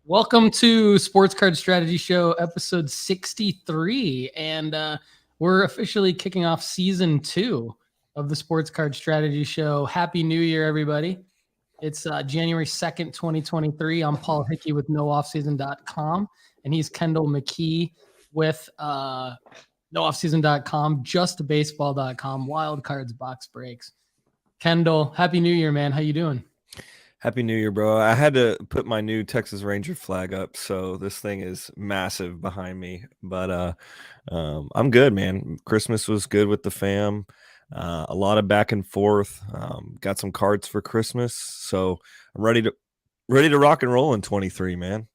Welcome to Sports Card Strategy Show, episode 63. And we're officially kicking off season 2 of the Sports Card Strategy Show. Happy New Year, everybody. It's January 2nd, 2023. I'm Paul Hickey with nooffseason.com, and he's Kendall McKee with nooffseason.com, justbaseball.com, wild cards, box breaks. Kendall, Happy New Year, man. How you doing? Happy New Year, bro. I had to put my new Texas Ranger flag up, so this thing is massive behind me. But I'm good, man. Christmas was good with the fam. A lot of back and forth. Got some cards for Christmas, so I'm ready to rock and roll in 23, man.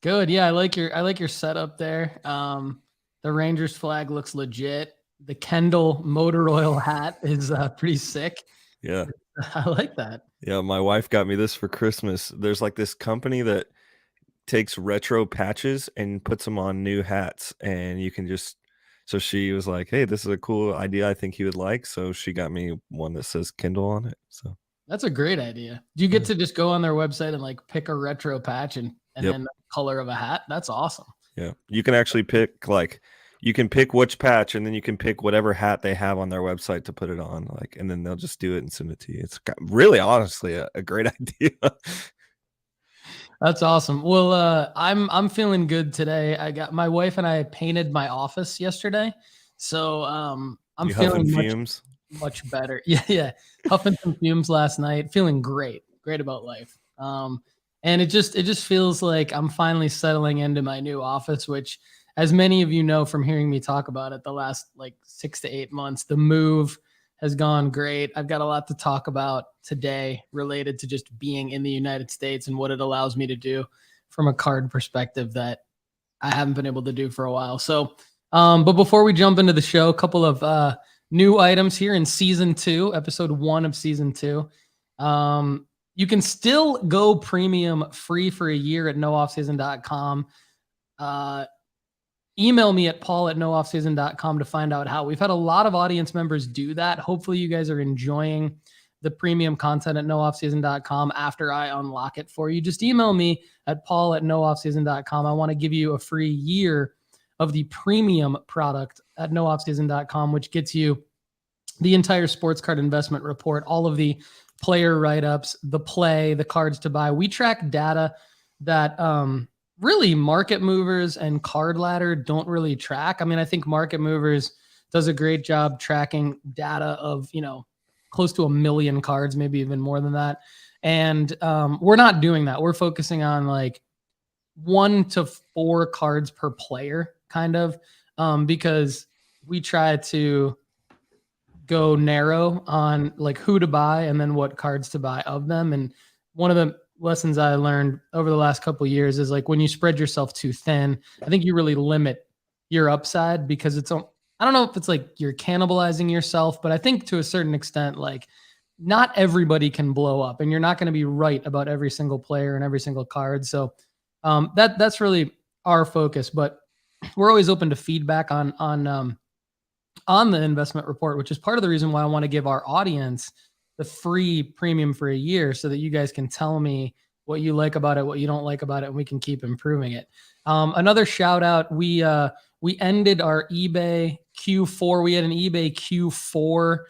Good. Yeah, I like your setup there. The Rangers flag looks legit. The Kendall motor oil hat is pretty sick. Yeah. I like that. Yeah, my wife got me this for Christmas. There's like this company that takes retro patches and puts them on new hats, and you can just. So she was like, "Hey, this is a cool idea. I think he would like." So she got me one that says Kendall on it. So that's a great idea. Do you get to just go on their website and like pick a retro patch and then the color of a hat? That's awesome. Yeah, you can actually pick you can pick which patch, and then you can pick whatever hat they have on their website to put it on, and then they'll just do it and send it to you. It's really, honestly, a great idea. That's awesome. Well, I'm feeling good today. My wife and I painted my office yesterday, so I'm feeling much better. Yeah, huffing some fumes last night. Feeling great about life. And it just feels like I'm finally settling into my new office, which, as many of you know from hearing me talk about it the last 6 to 8 months, the move has gone great. I've got a lot to talk about today related to just being in the United States and what it allows me to do from a card perspective that I haven't been able to do for a while. So, but before we jump into the show, a couple of new items here in season 2, episode 1 of season 2. You can still go premium free for a year at nooffseason.com. Email me at paul@nooffseason.com to find out how. We've had a lot of audience members do that. Hopefully you guys are enjoying the premium content at nooffseason.com after I unlock it for you. Just email me at paul@nooffseason.com. I want to give you a free year of the premium product at nooffseason.com, which gets you the entire sports card investment report, all of the player write-ups, the play, the cards to buy. We track data that really market movers and Card Ladder don't really track. I mean, I think Market Movers does a great job tracking data of, close to 1 million cards, maybe even more than that. And we're not doing that. We're focusing on 1 to 4 cards per player, kind of, because we try to go narrow on who to buy and then what cards to buy of them. And one of the lessons I learned over the last couple of years is when you spread yourself too thin, I think you really limit your upside, because I don't know if it's you're cannibalizing yourself, but I think to a certain extent, not everybody can blow up, and you're not going to be right about every single player and every single card. So that's really our focus, but we're always open to feedback on the investment report, which is part of the reason why I want to give our audience the free premium for a year, so that you guys can tell me what you like about it, what you don't like about it, and we can keep improving it. Another shout out, we ended our eBay Q4. We had an eBay Q4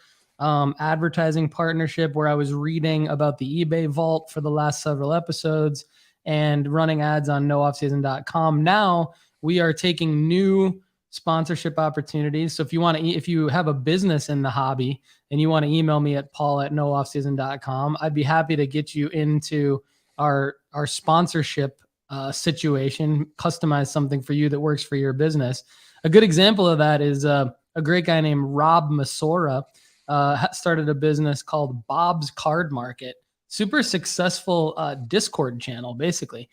advertising partnership where I was reading about the eBay vault for the last several episodes and running ads on nooffseason.com. Now we are taking new sponsorship opportunities. So if you have a business in the hobby and you want to email me at paul@nooffseason.com, I'd be happy to get you into our sponsorship situation, customize something for you that works for your business. A good example of that is a great guy named Rob Masora started a business called Bob's Card Market. Super successful Discord channel, basically.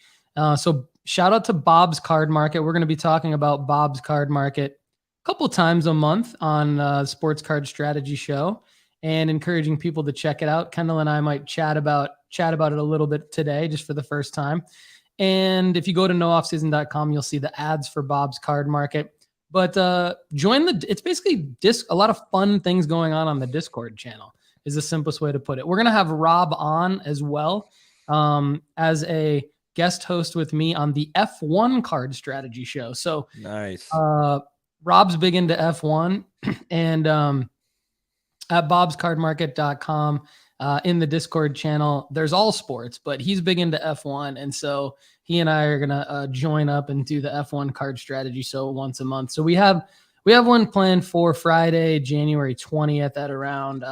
So shout out to Bob's Card Market. We're going to be talking about Bob's Card Market a couple times a month on Sports Card Strategy Show, and encouraging people to check it out. Kendall and I might chat about it a little bit today, just for the first time. And if you go to nooffseason.com, you'll see the ads for Bob's Card Market. But join it's basically a lot of fun things going on the Discord channel is the simplest way to put it. We're going to have Rob on as well as a guest host with me on the F1 Card Strategy show. So nice. Rob's big into F1 and at bobscardmarket.com in the Discord channel, there's all sports, but he's big into F1. And so he and I are going to join up and do the F1 Card Strategy show once a month. So we have one planned for Friday, January 20th at around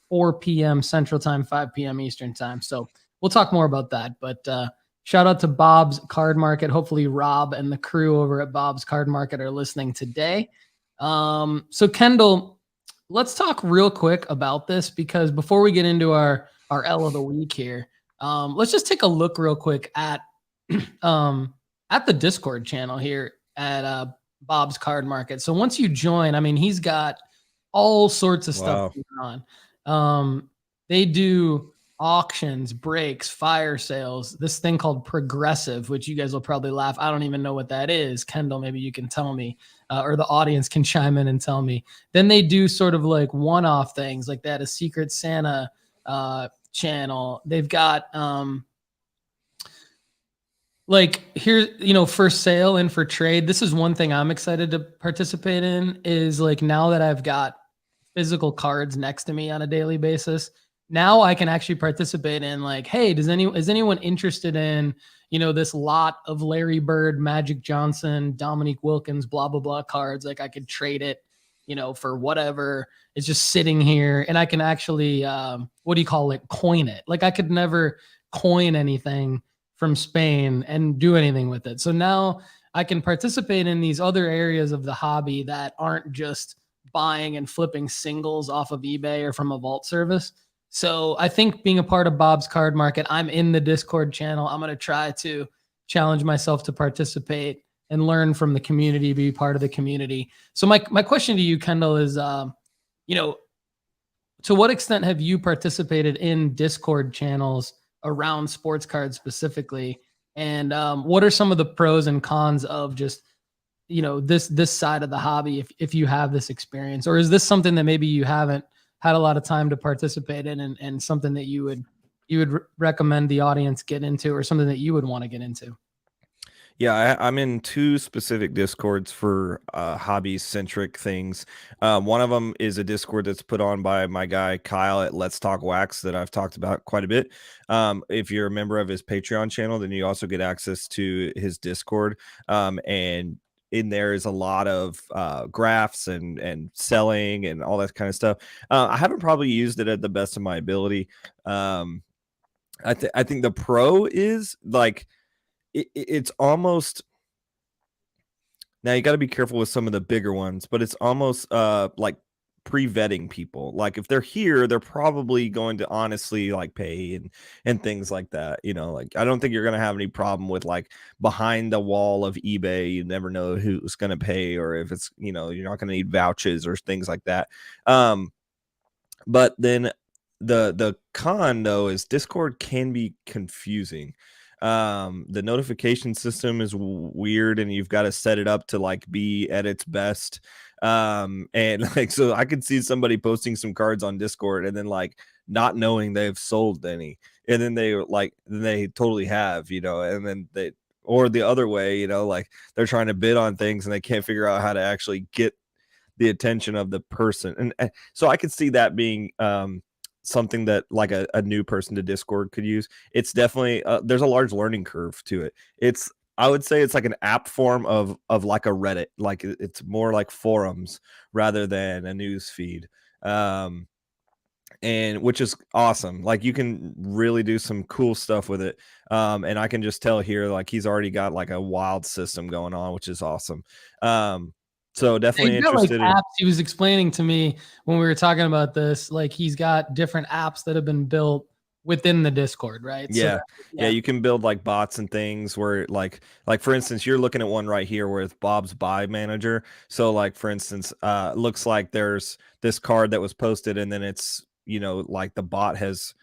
4 p.m. Central Time, 5 p.m. Eastern Time. So we'll talk more about that. But shout out to Bob's Card Market. Hopefully Rob and the crew over at Bob's Card Market are listening today. So Kendall, let's talk real quick about this, because before we get into our L of the week here, let's just take a look real quick at the Discord channel here at Bob's Card Market. So once you join, I mean, he's got all sorts of stuff going on. They do auctions, breaks, fire sales, this thing called progressive, which you guys will probably laugh. I don't even know what that is. Kendall, maybe you can tell me, or the audience can chime in and tell me. Then they do sort of like one-off things, like that, a Secret Santa channel. They've got like here, for sale and for trade. This is one thing I'm excited to participate in, is like, now that I've got physical cards next to me on a daily basis, now I can actually participate in, like, hey, is anyone interested in, this lot of Larry Bird, Magic Johnson, Dominique Wilkins, blah, blah, blah cards? Like, I could trade it, for whatever. It's just sitting here, and I can actually, coin it. Like, I could never coin anything from Spain and do anything with it. So now I can participate in these other areas of the hobby that aren't just buying and flipping singles off of eBay or from a vault service. So I think being a part of Bob's Card Market, I'm in the Discord channel. I'm going to try to challenge myself to participate and learn from the community, be part of the community. So my question to you, Kendall, is, to what extent have you participated in Discord channels around sports cards specifically? And what are some of the pros and cons of just, this side of the hobby, if you have this experience? Or is this something that maybe you haven't had a lot of time to participate in, and something that you would recommend the audience get into, or something that you would want to get into? Yeah, I'm in two specific Discords for hobby-centric things. One of them is a Discord that's put on by my guy Kyle at Let's Talk Wax that I've talked about quite a bit. If you're a member of his Patreon channel, then you also get access to his Discord. And in there is a lot of graphs and selling and all that kind of stuff. I haven't probably used it at the best of my ability. I think the pro is like, it's almost, now you got to be careful with some of the bigger ones, but it's almost like pre-vetting people. Like, if they're here, they're probably going to honestly like pay and things like that. Like, I don't think you're going to have any problem with like behind the wall of eBay. You never know who's going to pay, or if it's, you're not going to need vouchers or things like that. But then the con though is Discord can be confusing. The notification system is weird, and you've got to set it up to like be at its best. And like, so I could see somebody posting some cards on Discord and then like not knowing they've sold any, and then they totally have, and then they, or the other way, like they're trying to bid on things and they can't figure out how to actually get the attention of the person. And so I could see that being something that like a new person to Discord could use. It's definitely there's a large learning curve to it. I would say it's like an app form of like a Reddit. Like, it's more like forums rather than a news feed. And which is awesome. Like, you can really do some cool stuff with it. And I can just tell here, like, he's already got like a wild system going on, which is awesome. So definitely interested in apps. He was explaining to me when we were talking about this, like, he's got different apps that have been built within the Discord, right? Yeah. So, you can build like bots and things where like for instance, you're looking at one right here where it's Bob's Buy Manager. So like, for instance, looks like there's this card that was posted, and then it's, like the bot has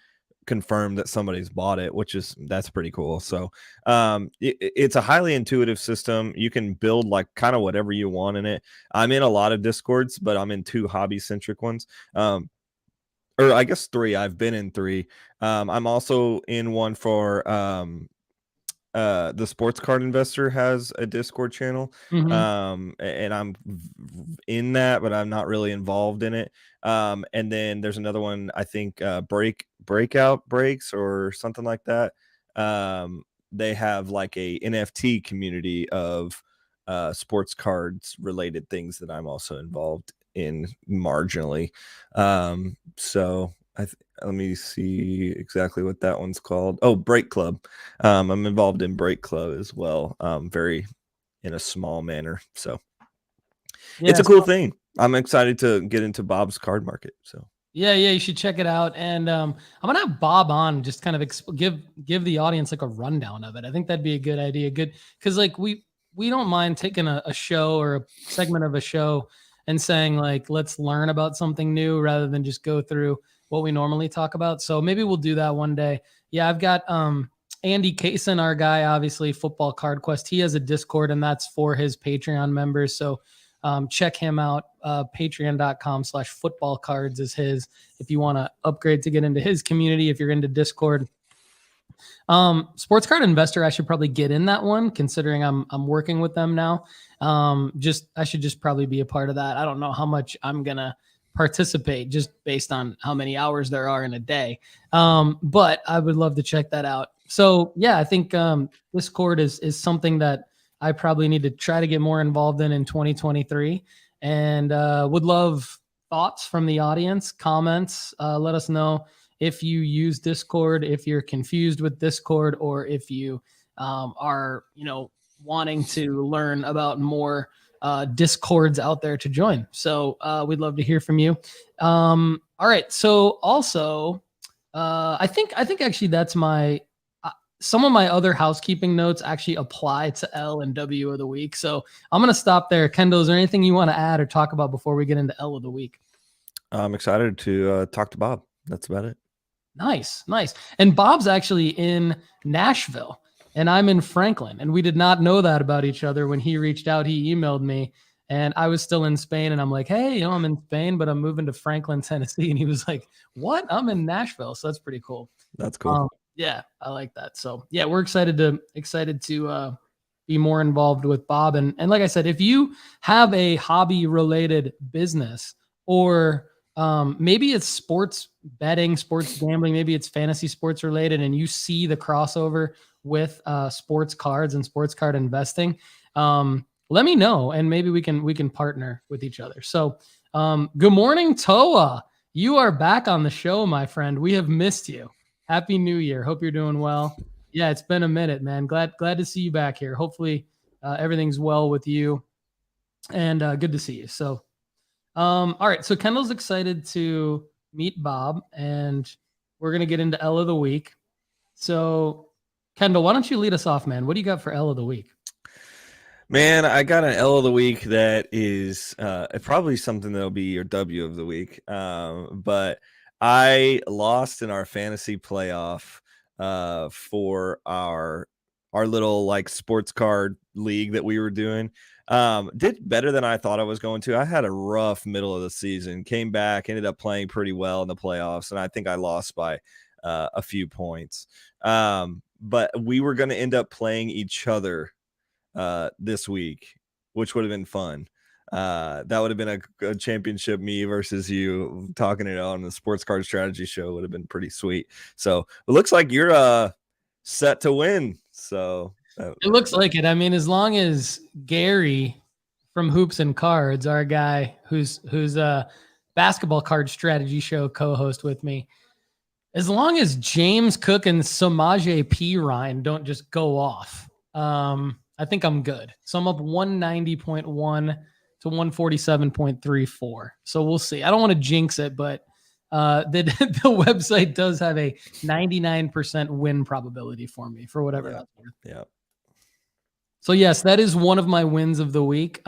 confirm that somebody's bought it, that's pretty cool. So it's a highly intuitive system. You can build like kind of whatever you want in it. I'm in a lot of Discords, but I'm in 2 hobby centric ones. Or I guess 3. I've been in 3. I'm also in one for the Sports Card Investor has a Discord channel. And I'm in that, but I'm not really involved in it. And then there's another one, I think Breakout Breaks or something like that. They have like a NFT community of sports cards related things that I'm also involved in marginally. So let me see exactly what that one's called. Oh, Break Club. I'm involved in Break Club as well. Very in a small manner. So it's a cool thing. I'm excited to get into Bob's card market. So yeah, you should check it out. And I'm gonna have Bob on, just kind of give the audience like a rundown of it. I think that'd be a good idea. Good, because like we don't mind taking a show or a segment of a show and saying like, let's learn about something new rather than just go through what we normally talk about. So maybe we'll do that one day. Yeah, I've got Andy Kaysen, our guy, obviously Football Card Quest. He has a Discord, and that's for his Patreon members. So check him out. Patreon.com/footballcards is his, if you want to upgrade to get into his community, if you're into Discord. Sports Card Investor, I should probably get in that one, considering I'm working with them now. I should just probably be a part of that. I don't know how much I'm gonna participate just based on how many hours there are in a day. But I would love to check that out. So yeah, I think Discord is something that I probably need to try to get more involved in 2023, and would love thoughts from the audience, comments. Let us know if you use Discord, if you're confused with Discord, or if you are, wanting to learn about more Discords out there to join. So we'd love to hear from you. All right. So also, I think actually that's some of my other housekeeping notes actually apply to L and W of the week. So I'm going to stop there. Kendall, is there anything you want to add or talk about before we get into L of the week? I'm excited to talk to Bob. That's about it. Nice. And Bob's actually in Nashville and I'm in Franklin, and we did not know that about each other. When he reached out, he emailed me, and I was still in Spain, and I'm like, hey, I'm in Spain, but I'm moving to Franklin, Tennessee. And he was like, what? I'm in Nashville. So that's pretty cool. That's cool. Yeah, I like that. So yeah, we're excited to be more involved with Bob. And like I said, if you have a hobby related business, or maybe it's sports betting, sports gambling, maybe it's fantasy sports related, and you see the crossover with sports cards and sports card investing, let me know, and maybe we can partner with each other. So good morning, Toa. You are back on the show, my friend. We have missed you. Happy New Year. Hope you're doing well. Yeah, it's been a minute, man. Glad to see you back here. Hopefully everything's well with you, and good to see you. So all right, so Kendall's excited to meet Bob, and we're going to get into L of the week. So Kendall, why don't you lead us off, man? What do you got for L of the week? Man, I got an L of the week that is probably something that'll be your W of the week. But I lost in our fantasy playoff for our little like sports card league that we were doing. Did better than I thought I was going to. I had a rough middle of the season, came back, ended up playing pretty well in the playoffs, and I think I lost by a few points. But we were going to end up playing each other this week, which would have been fun. That would have been a championship, me versus you, talking it on the Sports Card Strategy show would have been pretty sweet. So it looks like you're set to win. So it looks like it. I mean, as long as Gary from Hoops and Cards, our guy who's a Basketball Card Strategy show co-host with me, as long as James Cook and Samaje Perine don't just go off, I think I'm good. So I'm up 190.1 to 147.34. So we'll see. I don't want to jinx it, but the website does have a 99% win probability for me, for whatever that's worth. Yeah. So yes, that is one of my wins of the week.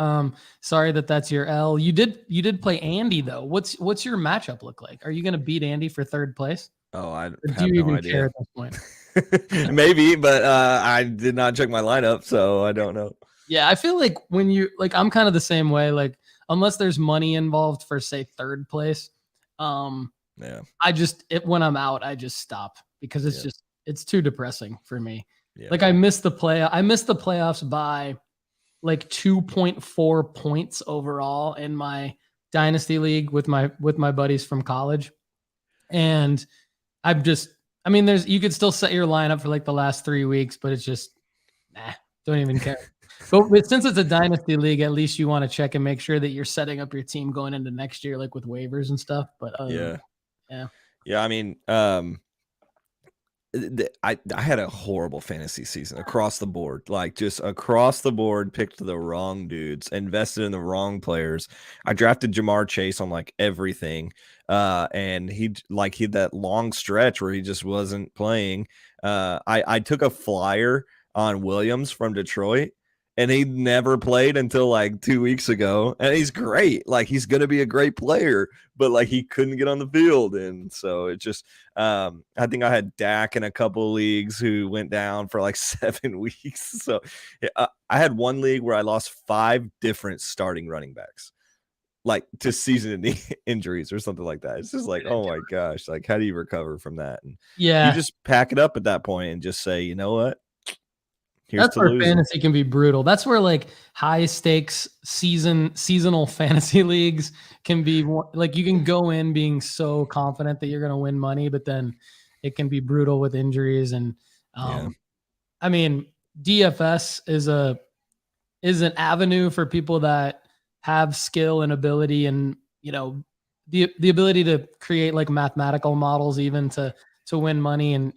Sorry that's your L. You did play Andy though. What's your matchup look like? Are you going to beat Andy for third place? Oh, I Or do have you no even care idea. at this point? Maybe, but I did not check my lineup, so I don't know. Yeah, I feel like when you like, I'm kind of the same way. Like, unless there's money involved for say third place, Yeah, when I'm out, I just stop because yeah, it's too depressing for me. yeah. Like I missed the playoffs by like 2.4 points overall in my dynasty league with my buddies from college. And I'm just, I mean, you could still set your lineup for like the last 3 weeks, but it's just, nah, don't even care. But since it's a dynasty league, at least you want to check and make sure that you're setting up your team going into next year, like with waivers and stuff. But Yeah. Yeah. Yeah, I mean, I had a horrible fantasy season across the board, like just across the board, picked the wrong dudes, invested in the wrong players. I drafted Jamar Chase on like everything. And he had that long stretch where he just wasn't playing. I took a flyer on Williams from Detroit, and he never played until like 2 weeks ago. And he's great. Like he's going to be a great player, but like he couldn't get on the field. And so it just, I think I had Dak in a couple of leagues who went down for like 7 weeks. So I had one league where I lost 5 different starting running backs, like to season injuries or something like that. It's just like, oh my gosh, like how do you recover from that? And Yeah. you just pack it up at that point and just say, you know what? Here's That's where fantasy can be brutal. That's where like high stakes seasonal fantasy leagues can be like, you can go in being so confident that you're going to win money, but then it can be brutal with injuries. And I mean, DFS is an avenue for people that have skill and ability, and the ability to create like mathematical models even to win money. And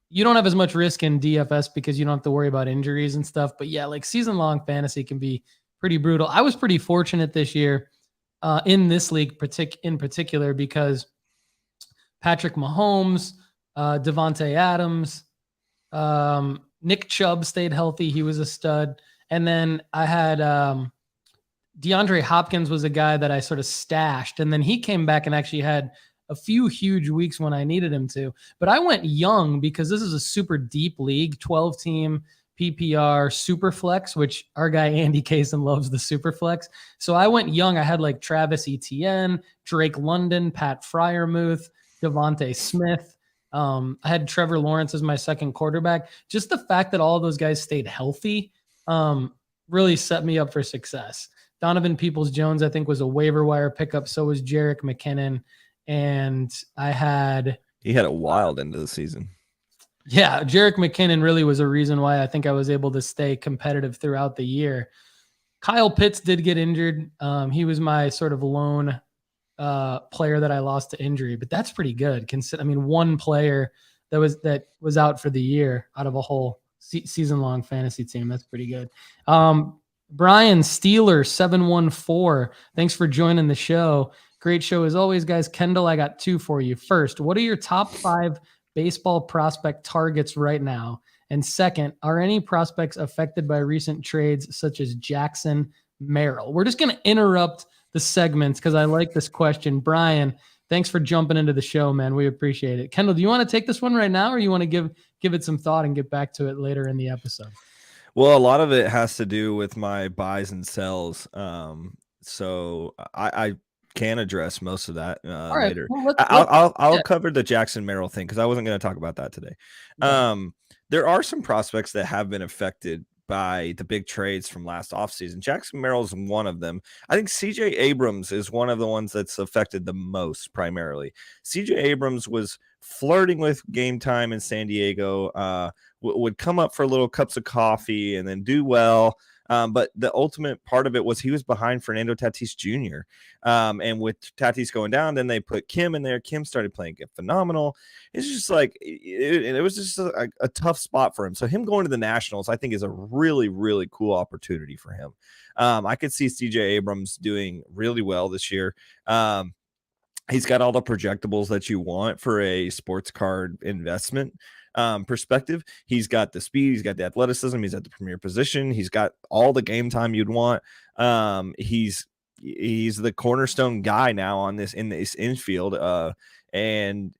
you don't have as much risk in DFS because you don't have to worry about injuries and stuff. But yeah, like season long fantasy can be pretty brutal. I was pretty fortunate this year in this league in particular because Patrick Mahomes, Devontae Adams, Nick Chubb stayed healthy. He was a stud. And then I had DeAndre Hopkins was a guy that I sort of stashed. And then he came back and actually had a few huge weeks when I needed him to. But I went young because this is a super deep league, 12-team PPR super flex, which our guy Andy Kaysen loves the super flex. So I went young. I had like Travis Etienne, Drake London, Pat Freiermuth, Devontae Smith. I had Trevor Lawrence as my second quarterback. Just the fact that all of those guys stayed healthy really set me up for success. Donovan Peoples-Jones, I think, was a waiver wire pickup. So was Jerick McKinnon. And he had a wild end of the season. Yeah, Jerick McKinnon really was a reason why I think I was able to stay competitive throughout the year. Kyle Pitts did get injured. He was my sort of lone player that I lost to injury, but that's pretty good. I mean, one player that was out for the year out of a whole season-long fantasy team. That's pretty good. Brian Steeler 714, thanks for joining the show. Great show as always, guys. Kendall, I got 2 for you. First, what are your top 5 baseball prospect targets right now? And second, are any prospects affected by recent trades such as Jackson Merrill? We're just going to interrupt the segments because I like this question. Brian, thanks for jumping into the show, man. We appreciate it. Kendall, do you want to take this one right now, or you want to give it some thought and get back to it later in the episode? Well, a lot of it has to do with my buys and sells. So I can address most of that later. Well, I'll cover the Jackson Merrill thing because I wasn't going to talk about that today. Yeah. There are some prospects that have been affected by the big trades from last offseason. Jackson Merrill is one of them. I think CJ Abrams is one of the ones that's affected the most primarily. CJ Abrams was flirting with game time in San Diego, would come up for little cups of coffee and then do well. But the ultimate part of it was he was behind Fernando Tatis Jr. And with Tatis going down, then they put Kim in there. Kim started playing phenomenal. It's just like it was just a tough spot for him. So him going to the Nationals, I think, is a really, really cool opportunity for him. I could see CJ Abrams doing really well this year. He's got all the projectables that you want for a sports card investment perspective. He's got the speed, he's got the athleticism, he's at the premier position, he's got all the game time you'd want. He's the cornerstone guy now in this infield. And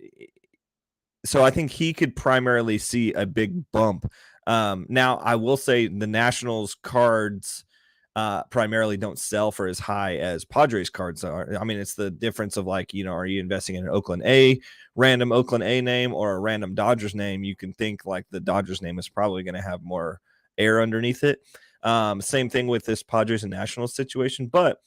so I think he could primarily see a big bump. Now, I will say the Nationals cards primarily don't sell for as high as Padres cards are. I mean, it's the difference of like, are you investing in an random Oakland A name or a random Dodgers name? You can think like the Dodgers name is probably going to have more air underneath it. Same thing with this Padres and Nationals situation, but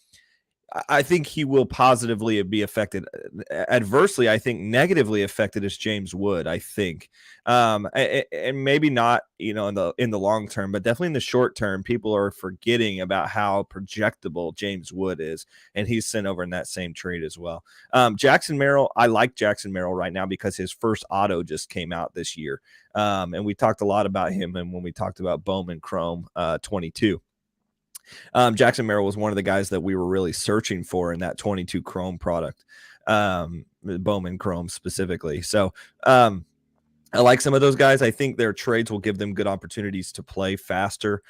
I think he will positively be affected. Adversely, I think negatively affected is James Wood. I think, and maybe not, in the long term, but definitely in the short term, people are forgetting about how projectable James Wood is, and he's sent over in that same trade as well. Jackson Merrill, I like Jackson Merrill right now because his first auto just came out this year, and we talked a lot about him, and when we talked about Bowman Chrome 22. Jackson Merrill was one of the guys that we were really searching for in that 22 Chrome product, Bowman Chrome specifically. So I like some of those guys. I think their trades will give them good opportunities to play faster.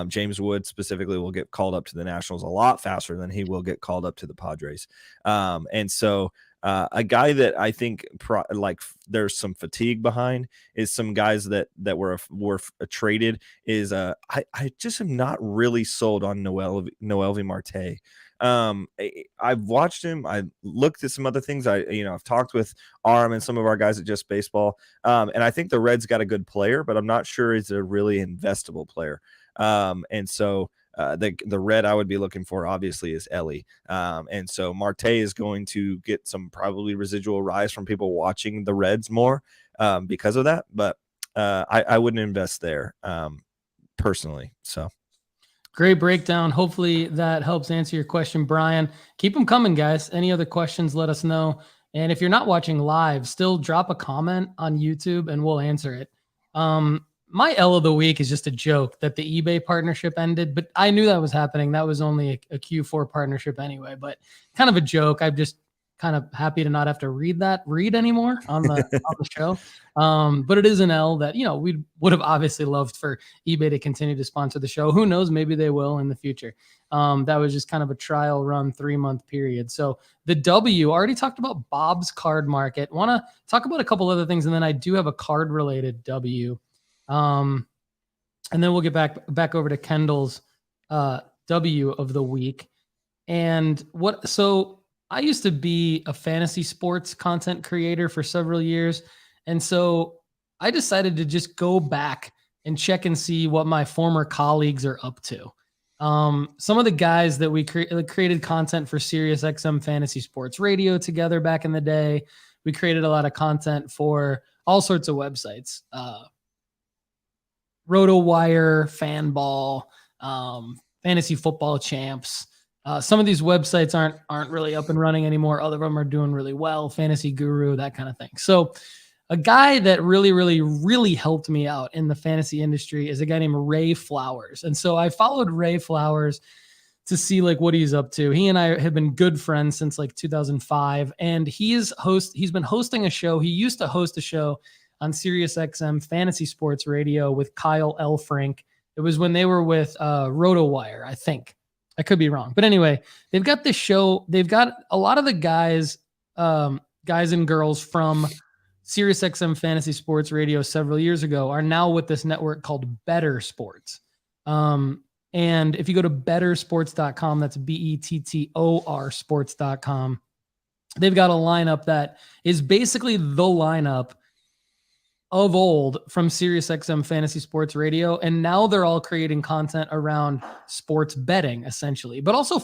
James Wood specifically will get called up to the Nationals a lot faster than he will get called up to the Padres. And so a guy that I think there's some fatigue behind is some guys that were traded is I just am not really sold on Noelvi Marte. I've watched him. I looked at some other things. I've talked with Arm and some of our guys at Just Baseball. And I think the Reds got a good player, but I'm not sure he's a really investable player. And so the red I would be looking for obviously is Ellie. And so Marte is going to get some probably residual rise from people watching the Reds more because of that. But I wouldn't invest there personally. So. Great breakdown. Hopefully that helps answer your question, Brian. Keep them coming, guys. Any other questions, let us know. And if you're not watching live, still drop a comment on YouTube and we'll answer it. My L of the week is just a joke that the eBay partnership ended, but I knew that was happening. That was only a Q4 partnership anyway, but kind of a joke. I'm just kind of happy to not have to read anymore on the show. But it is an L that, we would have obviously loved for eBay to continue to sponsor the show. Who knows? Maybe they will in the future. That was just kind of a trial run 3-month period. So the W, already talked about Bob's card market. Want to talk about a couple other things. And then I do have a card related W. And then we'll get back over to Kendall's W of the week. And so I used to be a fantasy sports content creator for several years. And so I decided to just go back and check and see what my former colleagues are up to. Some of the guys that we created content for SiriusXM Fantasy Sports Radio together back in the day. We created a lot of content for all sorts of websites. RotoWire, Fanball, Fantasy Football Champs. Some of these websites aren't really up and running anymore. Other of them are doing really well. Fantasy Guru, that kind of thing. So a guy that really, really, really helped me out in the fantasy industry is a guy named Ray Flowers. And so I followed Ray Flowers to see what he's up to. He and I have been good friends since 2005. And he's been hosting a show. He used to host a show on SiriusXM Fantasy Sports Radio with Kyle L. Frank. It was when they were with RotoWire, I think. I could be wrong. But anyway, they've got this show. They've got a lot of the guys and girls from SiriusXM Fantasy Sports Radio several years ago are now with this network called Better Sports. And if you go to bettersports.com, that's BETTOR sports.com, they've got a lineup that is basically the lineup of old from SiriusXM Fantasy Sports Radio, and now they're all creating content around sports betting, essentially, but also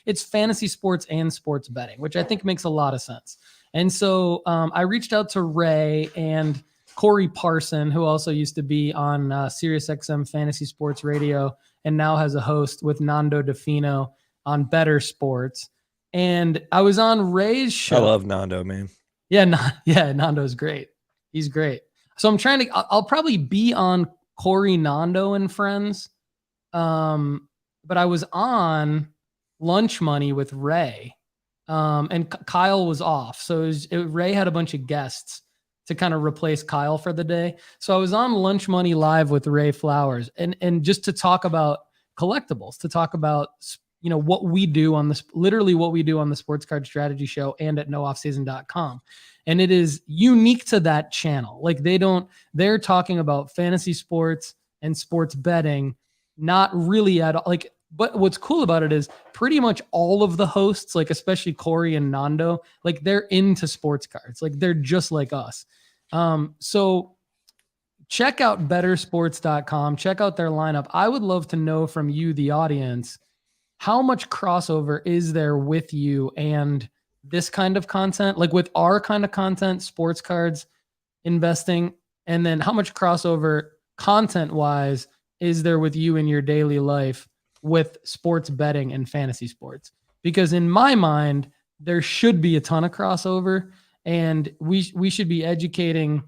it's fantasy sports and sports betting, which I think makes a lot of sense. And so I reached out to Ray and Corey Parson, who also used to be on SiriusXM Fantasy Sports Radio and now has a host with Nando DeFino on Better Sports. And I was on Ray's show. I love Nando, man. Yeah, Nando's great. He's great. So I'll probably be on Corey, Nando and Friends. But I was on Lunch Money with Ray. And Kyle was off. So Ray had a bunch of guests to kind of replace Kyle for the day. So I was on Lunch Money Live with Ray Flowers and just to talk about collectibles, to talk about, what we do on this, literally what we do on the Sports Card Strategy Show and at nooffseason.com. And it is unique to that channel. Like they're talking about fantasy sports and sports betting, not really at all. Like, but what's cool about it is pretty much all of the hosts, like especially Corey and Nando, like they're into sports cards. Like they're just like us. So check out bettersports.com. Check out their lineup. I would love to know from you, the audience, how much crossover is there with you and this kind of content, like with our kind of content, sports cards, investing, and then how much crossover content wise is there with you in your daily life with sports betting and fantasy sports? Because in my mind, there should be a ton of crossover, and we should be educating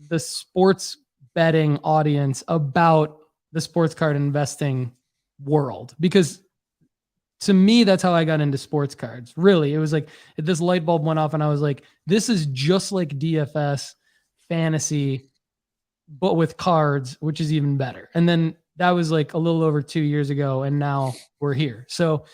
the sports betting audience about the sports card investing world. Because to me, that's how I got into sports cards. Really, it was like this light bulb went off and I was like, this is just like DFS fantasy, but with cards, which is even better. And then that was like a little over 2 years ago, and now we're here. So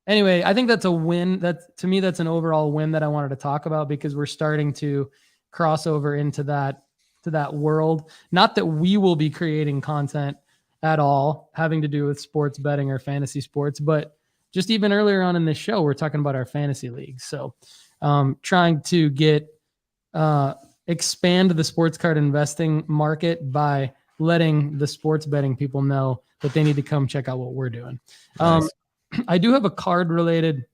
anyway, I think that's a win. To me, that's an overall win that I wanted to talk about, because we're starting to cross over into that world. Not that we will be creating content at all having to do with sports betting or fantasy sports, but just even earlier on in this show, we're talking about our fantasy leagues. So trying to expand the sports card investing market by letting the sports betting people know that they need to come check out what we're doing. Nice. I do have a card related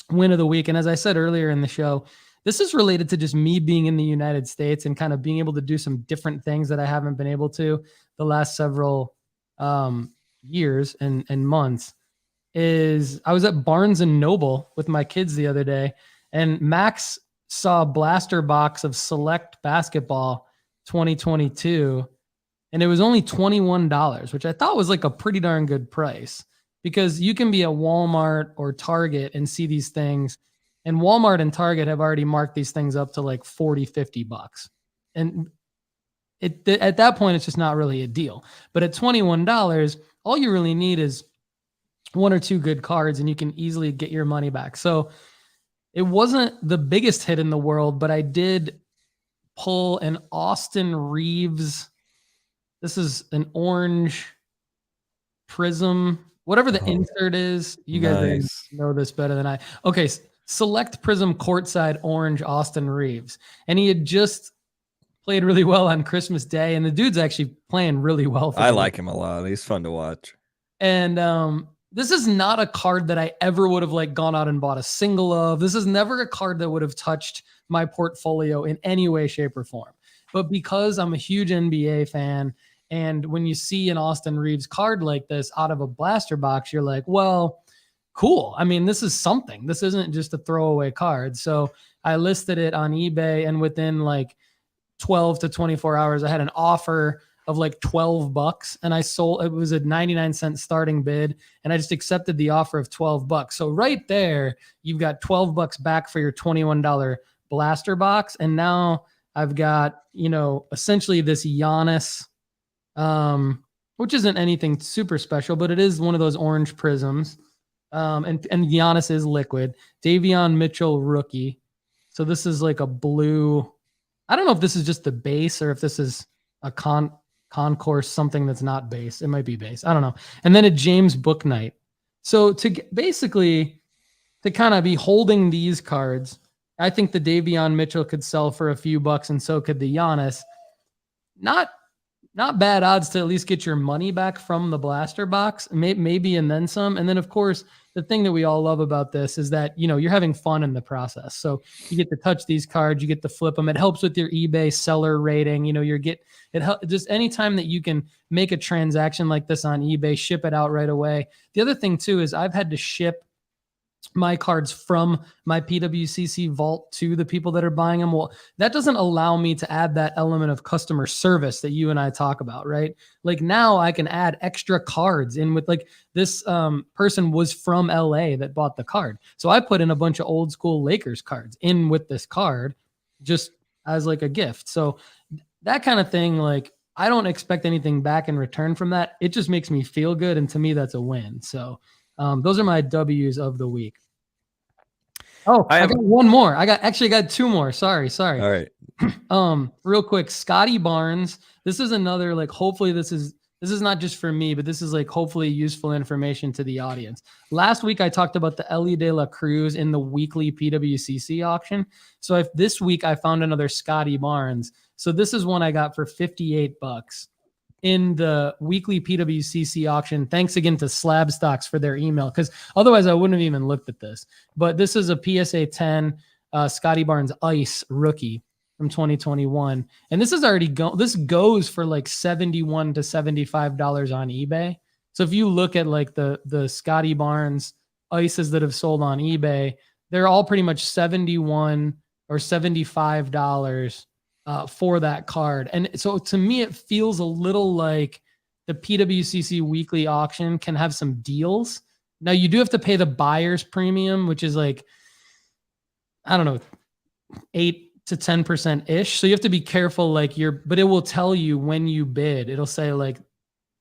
win of the week. And as I said earlier in the show, this is related to just me being in the United States and kind of being able to do some different things that I haven't been able to the last several years and months. Is I was at Barnes and Noble with my kids the other day, and Max saw a blaster box of Select Basketball 2022, and it was only $21, which I thought was like a pretty darn good price, because you can be at Walmart or Target and see these things, and Walmart and Target have already marked these things up to like $40-$50. And at that point, it's just not really a deal. But at $21, all you really need is one or two good cards, and you can easily get your money back. So it wasn't the biggest hit in the world, but I did pull an Austin Reeves. This is an orange prism, whatever the insert is. You guys know this better than I. Okay, Select Prism courtside orange Austin Reeves. And he had just played really well on Christmas Day, and the dude's actually playing really well. I like him a lot. He's fun to watch. And this is not a card that I ever would have like gone out and bought a single of. This is never a card that would have touched my portfolio in any way, shape, or form. But because I'm a huge NBA fan, and when you see an Austin Reeves card like this out of a blaster box, you're like, well, cool. I mean, this is something. This isn't just a throwaway card. So I listed it on eBay, and within like 12 to 24 hours, I had an offer of like $12, and I sold. It was a 99-cent starting bid, and I just accepted the offer of $12. So right there, you've got $12 back for your $21 blaster box. And now I've got, essentially this Giannis, which isn't anything super special, but it is one of those orange prisms. And Giannis is liquid. Davion Mitchell rookie. So this is like a blue. I don't know if this is just the base or if this is a concourse, something that's not base. It might be base. I don't know. And then a James Bouknight. So basically to kind of be holding these cards, I think the Davion Mitchell could sell for a few bucks, and so could the Giannis. Not bad odds to at least get your money back from the blaster box, maybe, and then some. And then, of course, the thing that we all love about this is that, you're having fun in the process. So you get to touch these cards, you get to flip them. It helps with your eBay seller rating. Just anytime that you can make a transaction like this on eBay, ship it out right away. The other thing too is I've had to ship my cards from my PWCC vault to the people that are buying them. Well, that doesn't allow me to add that element of customer service that you and I talk about, right? Like now I can add extra cards in with like this person was from LA that bought the card. So I put in a bunch of old school Lakers cards in with this card just as like a gift. So that kind of thing, like I don't expect anything back in return from that. It just makes me feel good. And to me, that's a win. So Those are my W's of the week. Oh, I I have. got one more. I got two more. Sorry. All right. Real quick, Scotty Barnes. This is another, like, hopefully this is not just for me, but this is like hopefully useful information to the audience. Last week I talked about the Ellie De La Cruz in the weekly PWCC auction. So if this week I found another Scotty Barnes. So this is one I got for $58 in the weekly PWCC auction. Thanks again to Slab Stocks for their email, because otherwise I wouldn't have even looked at this. But this is a PSA 10 Scotty Barnes Ice rookie from 2021. And this is already this goes for like $71 to $75 on eBay. So if you look at like the Scotty Barnes ices that have sold on eBay, they're all pretty much $71 or $75 for that card. And so to me, it feels a little like the PWCC weekly auction can have some deals. Now you do have to pay the buyer's premium, which is like, I don't know, 8 to 10% ish. So you have to be careful, like but it will tell you when you bid, it'll say like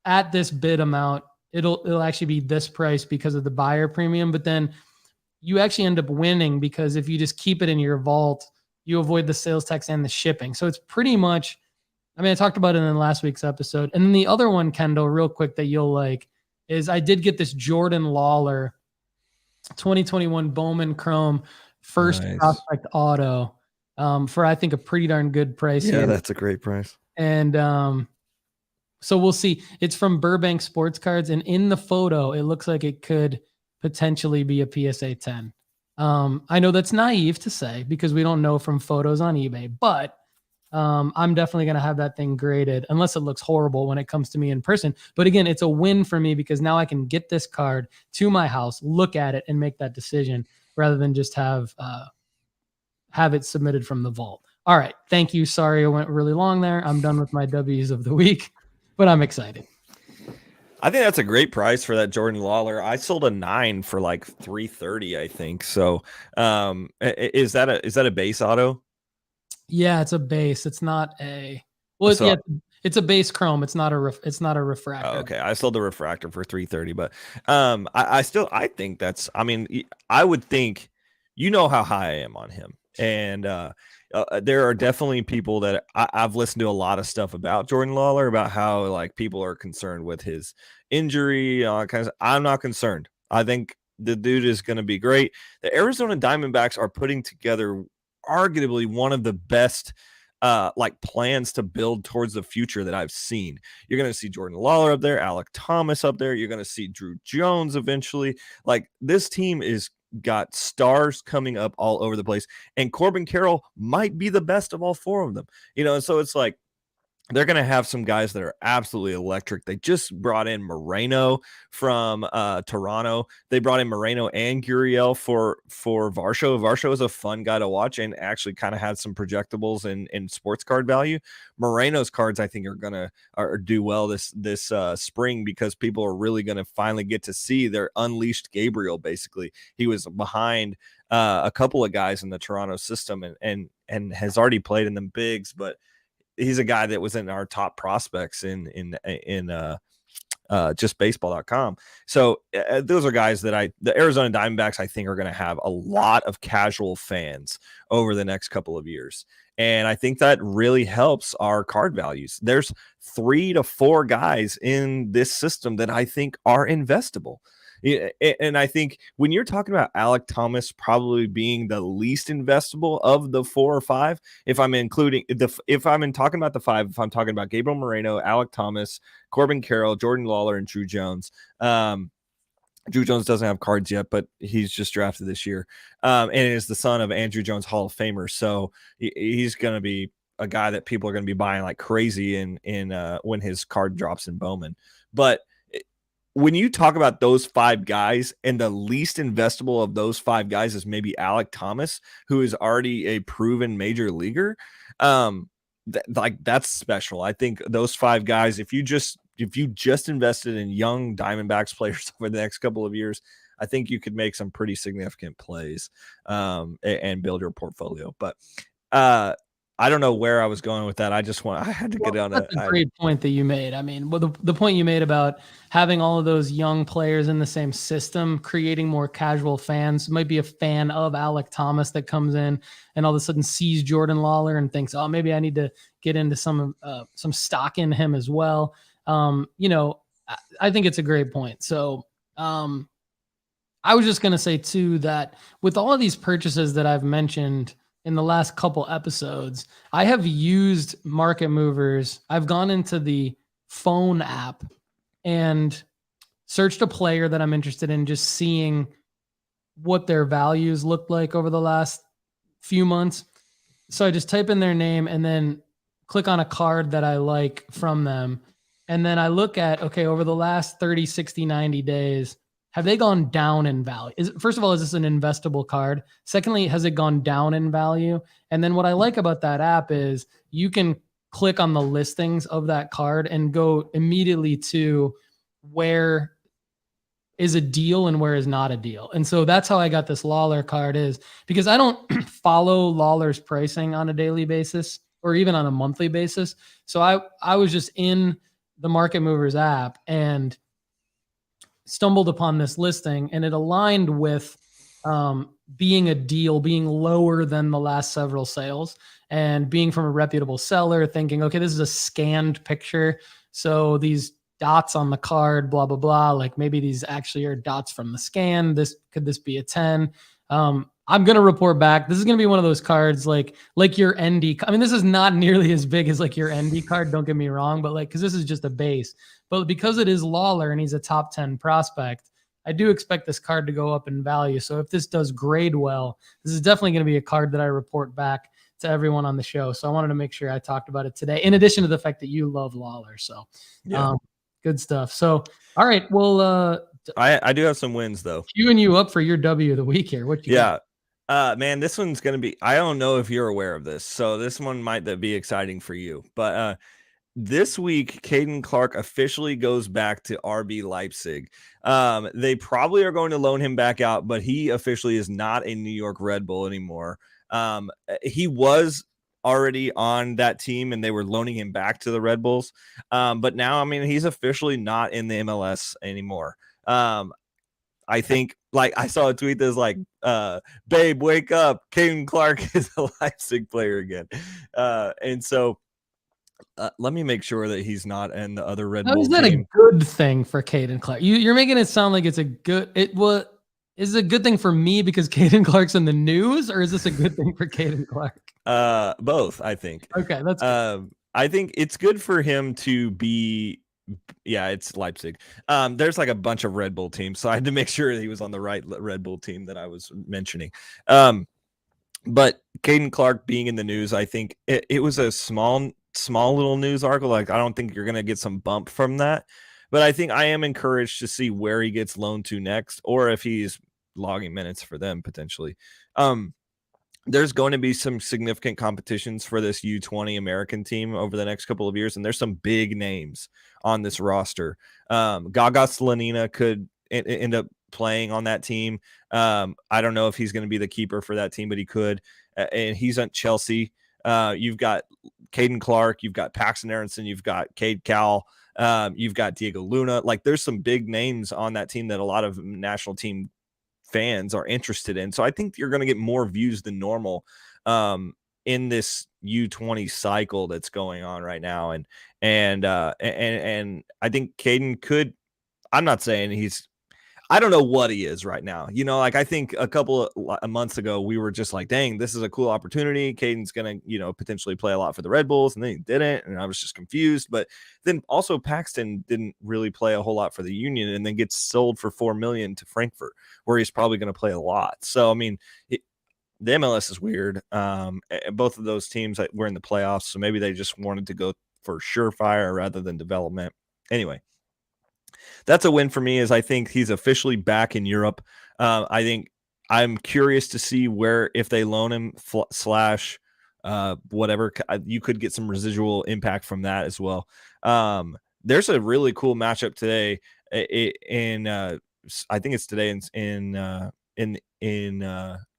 at this bid amount, it'll actually be this price because of the buyer premium. But then you actually end up winning, because if you just keep it in your vault, you avoid the sales tax and the shipping. So it's pretty much, I mean, I talked about it in last week's episode. And then the other one, Kendall, real quick, that you'll like is I did get this Jordan Lawler 2021 Bowman Chrome first prospect auto for, I think, a pretty darn good price. Yeah, here. that's a great price. And so we'll see. It's from Burbank Sports Cards. And in the photo, it looks like it could potentially be a PSA 10. I know that's naive to say because we don't know from photos on eBay, but I'm definitely going to have that thing graded unless it looks horrible when it comes to me in person. But again, it's a win for me because now I can get this card to my house, look at it, and make that decision rather than just have it submitted from the vault. All right. Thank you. Sorry, I went really long there. I'm done with my W's of the week, but I'm excited. I think that's a great price for that Jordan Lawler. I sold a 9 for like $330, I think. So, is that a base auto? Yeah, it's a base. It's not a it's a base chrome. It's not a refractor. Oh, okay, I sold the refractor for $330, but I think that's. I mean, I would think, you know how high I am on him, and there are definitely people that I've listened to a lot of stuff about Jordan Lawler, about how like people are concerned with his injury, all kinds of. I'm not concerned. I think the dude is going to be great. The Arizona Diamondbacks are putting together arguably one of the best like plans to build towards the future that I've seen. You're going to see Jordan Lawler up there, Alec Thomas up there. You're going to see Drew Jones eventually. Like, this team is got stars coming up all over the place, and Corbin Carroll might be the best of all 4 of them, and so it's like they're going to have some guys that are absolutely electric. They just brought in Moreno from Toronto. They brought in Moreno and Gurriel for Varsho. Varsho is a fun guy to watch and actually kind of had some projectables in sports card value. Moreno's cards, I think, are going to do well this spring, because people are really going to finally get to see their unleashed Gabriel. Basically, he was behind a couple of guys in the Toronto system and has already played in them bigs, but he's a guy that was in our top prospects in just baseball.com. So those are guys that the Arizona Diamondbacks, I think, are going to have a lot of casual fans over the next couple of years. And I think that really helps our card values. There's 3 to 4 guys in this system that I think are investable. And I think when you're talking about Alec Thomas probably being the least investable of the 4 or 5, if I'm talking about the 5, if I'm talking about Gabriel Moreno, Alec Thomas, Corbin Carroll, Jordan Lawler, and Drew Jones. Drew Jones doesn't have cards yet, but he's just drafted this year, and is the son of Andrew Jones, Hall of Famer. So he's going to be a guy that people are going to be buying like crazy in when his card drops in Bowman. But when you talk about those 5 guys, and the least investable of those 5 guys is maybe Alec Thomas, who is already a proven major leaguer, that's special. I think those 5 guys, if you just invested in young Diamondbacks players over the next couple of years, I think you could make some pretty significant plays and build your portfolio. But I don't know where I was going with that. I had to get on That's a great point that you made. I mean, well, the point you made about having all of those young players in the same system, creating more casual fans, might be a fan of Alec Thomas that comes in and all of a sudden sees Jordan Lawler and thinks, oh, maybe I need to get into some stock in him as well. I think it's a great point. So I was just going to say too, that with all of these purchases that I've mentioned in the last couple episodes, I have used market movers. I've gone into the phone app and searched a player that I'm interested in, just seeing what their values looked like over the last few months. So I just type in their name and then click on a card that I like from them. And then I look at, okay, over the last 30, 60, 90 days, have they gone down in value? First of all, is this an investable card? Secondly, has it gone down in value? And then what I like about that app is you can click on the listings of that card and go immediately to where is a deal and where is not a deal. And so that's how I got this Lawler card, is because I don't follow Lawler's pricing on a daily basis or even on a monthly basis. So I was just in the Market Movers app and stumbled upon this listing, and it aligned with being a deal, being lower than the last several sales, and being from a reputable seller, thinking, okay, this is a scanned picture. So these dots on the card, blah, blah, blah, like maybe these actually are dots from the scan. Could this be a 10? I'm going to report back. This is going to be one of those cards like your ND. I mean, this is not nearly as big as like your ND card. Don't get me wrong, but like, cause this is just a base, but because it is Lawler and he's a top 10 prospect, I do expect this card to go up in value. So if this does grade well, this is definitely going to be a card that I report back to everyone on the show. So I wanted to make sure I talked about it today, in addition to the fact that you love Lawler. So good stuff. So, all right. Well, I do have some wins though. Queuing you up for your W of the week here. What you got? Man, this one's going to be, I don't know if you're aware of this, so this one might be exciting for you, but this week, Caden Clark officially goes back to RB Leipzig. They probably are going to loan him back out, but he officially is not a New York Red Bull anymore. He was already on that team and they were loaning him back to the Red Bulls. But now, I mean, he's officially not in the MLS anymore. I think, like, I saw a tweet that's like, babe, wake up. Caden Clark is a Leipzig player again. And so let me make sure that he's not in the other Red Bull is that team. a good thing for Caden Clark? You're making it sound like it's a good, is it a good thing for me because Caden Clark's in the news, or is this a good thing for Caden Clark? Both, I think. Okay, that's good. I think it's good for him to be, it's Leipzig. There's like a bunch of Red Bull teams, so I had to make sure he was on the right Red Bull team that I was mentioning. But Caden Clark being in the news, I think it was a small little news article. Like, I don't think you're going to get some bump from that, but I think I am encouraged to see where he gets loaned to next, or if he's logging minutes for them potentially. There's going to be some significant competitions for this U20 American team over the next couple of years, and there's some big names on this roster. Gaga Slanina could end up playing on that team. I don't know if he's going to be the keeper for that team, but he could. And he's at Chelsea. You've got Caden Clark, you've got Paxton Aronson, you've got Cade Cowell, you've got Diego Luna. Like, there's some big names on that team that a lot of national team fans are interested in. So I think you're going to get more views than normal in this U20 cycle that's going on right now. And I think Caden could, I'm not saying I don't know what he is right now. You know, like, I think a couple of months ago, we were just like, dang, this is a cool opportunity. Caden's going to, potentially play a lot for the Red Bulls, and then he didn't. And I was just confused. But then also Paxton didn't really play a whole lot for the Union, and then gets sold for $4 million to Frankfurt, where he's probably going to play a lot. So, I mean, the MLS is weird. Both of those teams were in the playoffs, so maybe they just wanted to go for surefire rather than development. Anyway, that's a win for me, as I think he's officially back in Europe. I think I'm curious to see if they loan him / whatever, you could get some residual impact from that as well. There's a really cool matchup today I think it's today in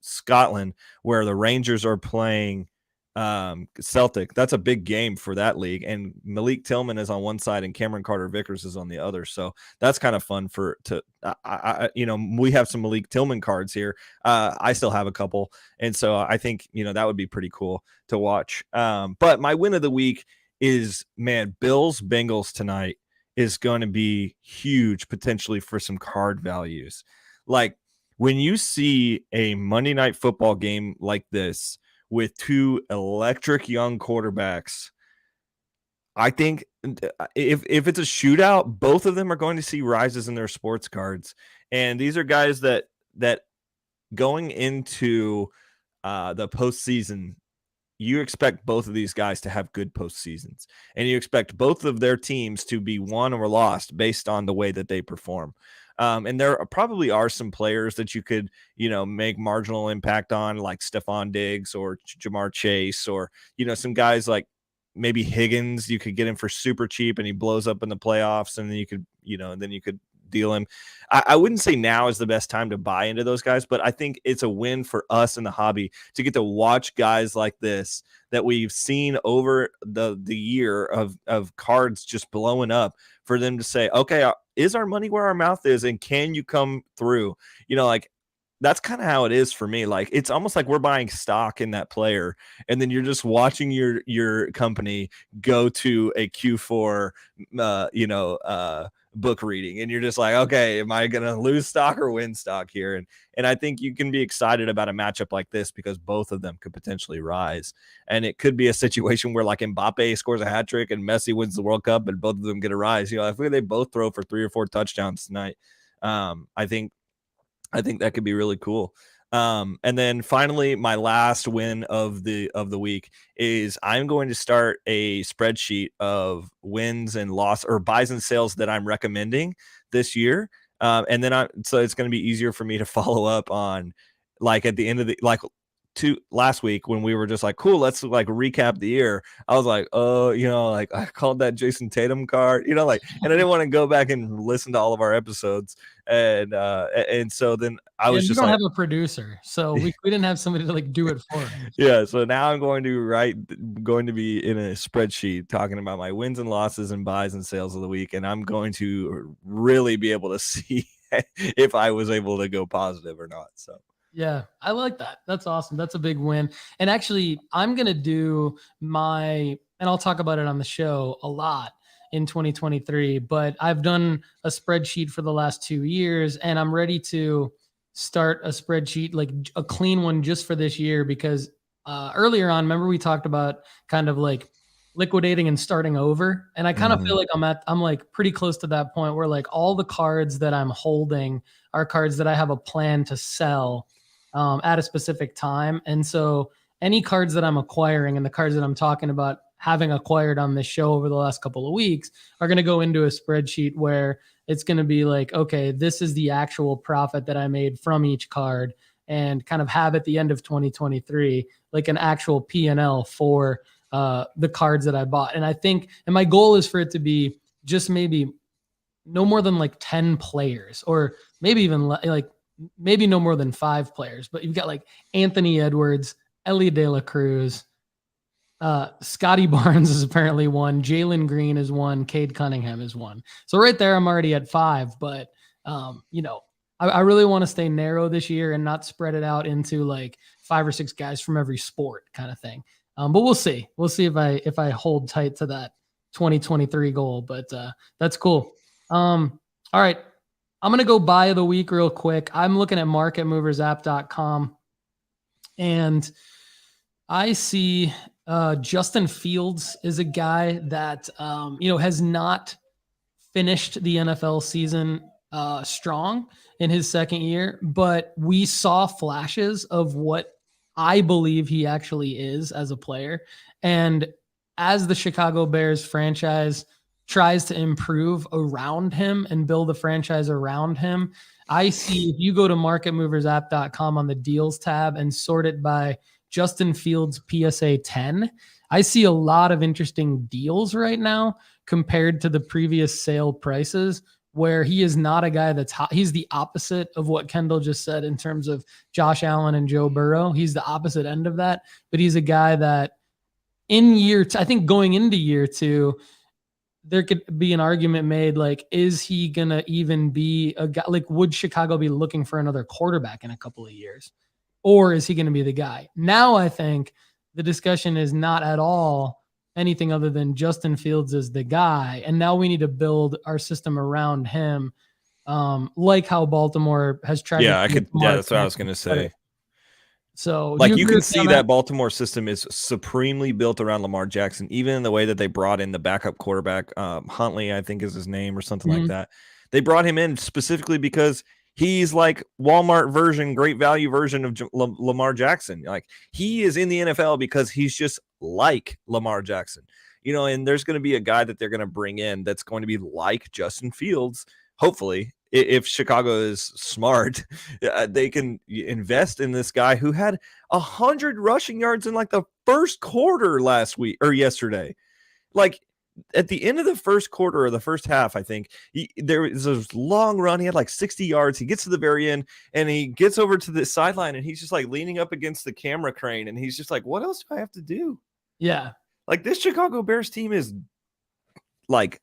Scotland, where the Rangers are playing Celtic. That's a big game for that league. And Malik Tillman is on one side and Cameron Carter-Vickers is on the other. So that's kind of fun we have some Malik Tillman cards here. I still have a couple. And so I think, that would be pretty cool to watch. But my win of the week is, man, Bills Bengals tonight is going to be huge potentially for some card values. Like when you see a Monday Night Football game like this with two electric young quarterbacks, I think if it's a shootout, both of them are going to see rises in their sports cards. And these are guys that going into the postseason, you expect both of these guys to have good postseasons, and you expect both of their teams to be won or lost based on the way that they perform. And there probably are some players that you could, make marginal impact on, like Stephon Diggs or Jamar Chase, or, some guys like maybe Higgins. You could get him for super cheap and he blows up in the playoffs, and then you could deal him. I wouldn't say now is the best time to buy into those guys, but I think it's a win for us in the hobby to get to watch guys like this that we've seen over the year of cards just blowing up, for them to say, okay, is our money where our mouth is, and can you come through? That's kind of how it is for me. Like, it's almost like we're buying stock in that player, and then you're just watching your company go to a Q4 book reading, and you're just like, okay, am I gonna lose stock or win stock here? And I think you can be excited about a matchup like this because both of them could potentially rise, and it could be a situation where like Mbappe scores a hat trick and Messi wins the World Cup and both of them get a rise. If they both throw for 3 or 4 touchdowns tonight, I think that could be really cool. And then finally, my last win of the week is I'm going to start a spreadsheet of wins and loss, or buys and sales, that I'm recommending this year. And then so it's going to be easier for me to follow up on, like, at the end of last week when we were just like, cool, let's like recap the year. I was like, like I called that Jason Tatum card, and I didn't want to go back and listen to all of our episodes. And so then I was just don't have a producer, so we didn't have somebody to like do it for us. Yeah. So now I'm going to be in a spreadsheet talking about my wins and losses and buys and sales of the week. And I'm going to really be able to see if I was able to go positive or not. So. Yeah, I like that. That's awesome. That's a big win. And actually, I'm going to do and I'll talk about it on the show a lot in 2023, but I've done a spreadsheet for the last 2 years, and I'm ready to start a spreadsheet, like a clean one, just for this year, because earlier on, remember we talked about kind of like liquidating and starting over. And I kind of feel like I'm like pretty close to that point where like all the cards that I'm holding are cards that I have a plan to sell at a specific time. And so any cards that I'm acquiring, and the cards that I'm talking about having acquired on this show over the last couple of weeks, are going to go into a spreadsheet where it's going to be like, okay, this is the actual profit that I made from each card, and kind of have at the end of 2023, like an actual P&L for the cards that I bought. And I think, and my goal is for it to be just maybe no more than like 10 players, or maybe even maybe no more than 5 players, but you've got like Anthony Edwards, Ellie De La Cruz, Scotty Barnes is apparently one, Jalen Green is one, Cade Cunningham is one. So right there, I'm already at 5, but I really want to stay narrow this year and not spread it out into like 5 or 6 guys from every sport kind of thing. But we'll see if I hold tight to that 2023 goal, but that's cool. All right. I'm going to go buy of the week real quick. I'm looking at marketmoversapp.com, and I see Justin Fields is a guy that, has not finished the NFL season strong in his second year, but we saw flashes of what I believe he actually is as a player. And as the Chicago Bears franchise tries to improve around him and build a franchise around him, I see, if you go to marketmoversapp.com on the deals tab and sort it by Justin Fields PSA 10, I see a lot of interesting deals right now compared to the previous sale prices, where he is not a guy that's hot. He's the opposite of what Kendall just said in terms of Josh Allen and Joe Burrow. He's the opposite end of that, but he's a guy that I think going into year 2, there could be an argument made like, is he going to even be a guy? Like, would Chicago be looking for another quarterback in a couple of years? Or is he going to be the guy? Now I think the discussion is not at all anything other than Justin Fields is the guy. And now we need to build our system around him. Like how Baltimore has tried. Yeah, that's what I was going to say. So like you can see that Baltimore system is supremely built around Lamar Jackson, even in the way that they brought in the backup quarterback, Huntley, I think is his name or something like that. They brought him in specifically because he's like Walmart version, great value version of Lamar Jackson. Like he is in the NFL because he's just like Lamar Jackson, and there's going to be a guy that they're going to bring in that's going to be like Justin Fields, hopefully. If Chicago is smart, they can invest in this guy who had 100 rushing yards in like the first quarter yesterday. Like at the end of the first quarter or the first half, I think there was this long run. He had like 60 yards. He gets to the very end and he gets over to the sideline and he's just like leaning up against the camera crane. And he's just like, what else do I have to do? Yeah. Like this Chicago Bears team is like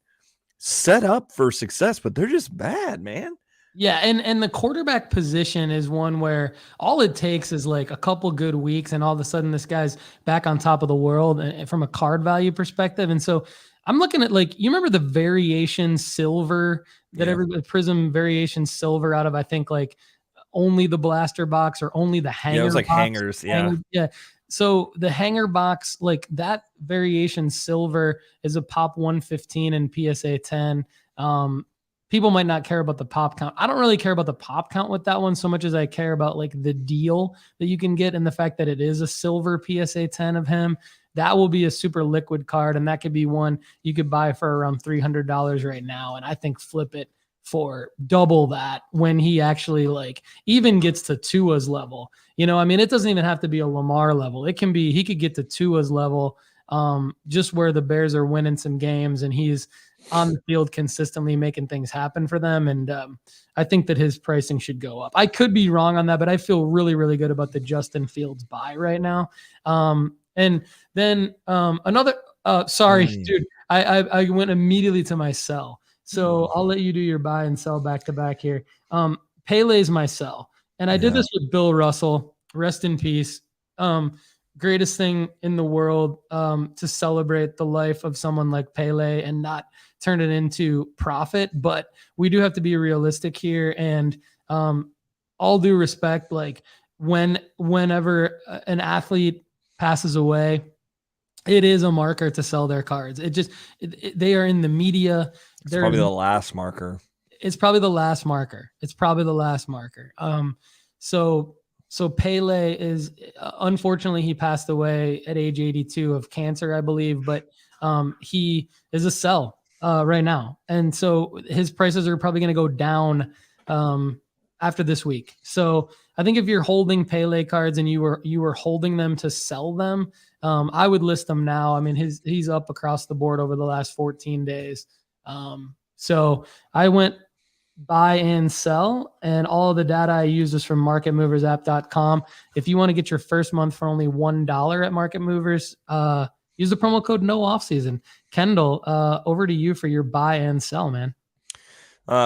set up for success, but they're just bad, man. Yeah, and the quarterback position is one where all it takes is like a couple good weeks and all of a sudden this guy's back on top of the world from a card value perspective. And so I'm looking at like, you remember the variation silver that Prism variation silver out of, I think like only the blaster box or only the hanger box. Yeah, it was like hangers. Yeah. So the hanger box, like that variation silver is a pop 115 and PSA 10. People might not care about the pop count. I don't really care about the pop count with that one so much as I care about like the deal that you can get and the fact that it is a silver PSA 10 of him. That will be a super liquid card, and that could be one you could buy for around $300 right now, and I think flip it for double that when he actually like even gets to Tua's level. I mean, it doesn't even have to be a Lamar level. It can be, he could get to Tua's level, just where the Bears are winning some games and he's on the field consistently making things happen for them. And I think that his pricing should go up. I could be wrong on that, but I feel really, really good about the Justin Fields buy right now. And then another, dude, I went immediately to my sell. So I'll let you do your buy and sell back to back here. Pele's my sell. And I did this with Bill Russell, rest in peace. Greatest thing in the world to celebrate the life of someone like Pele and not turn it into profit. But we do have to be realistic here. And all due respect, like whenever an athlete passes away, it is a marker to sell their cards. They are in the media. It's probably the last marker. It's probably the last marker. So Pele is, unfortunately, he passed away at age 82 of cancer, I believe, but he is a sell right now. And so his prices are probably going to go down after this week. So I think if you're holding Pele cards and you were holding them to sell them, I would list them now. I mean, he's up across the board over the last 14 days. So I went buy and sell, and all of the data I use is from marketmoversapp.com. If you want to get your first month for only $1 at Market Movers, use the promo code no offseason. Kendall, over to you for your buy and sell, man.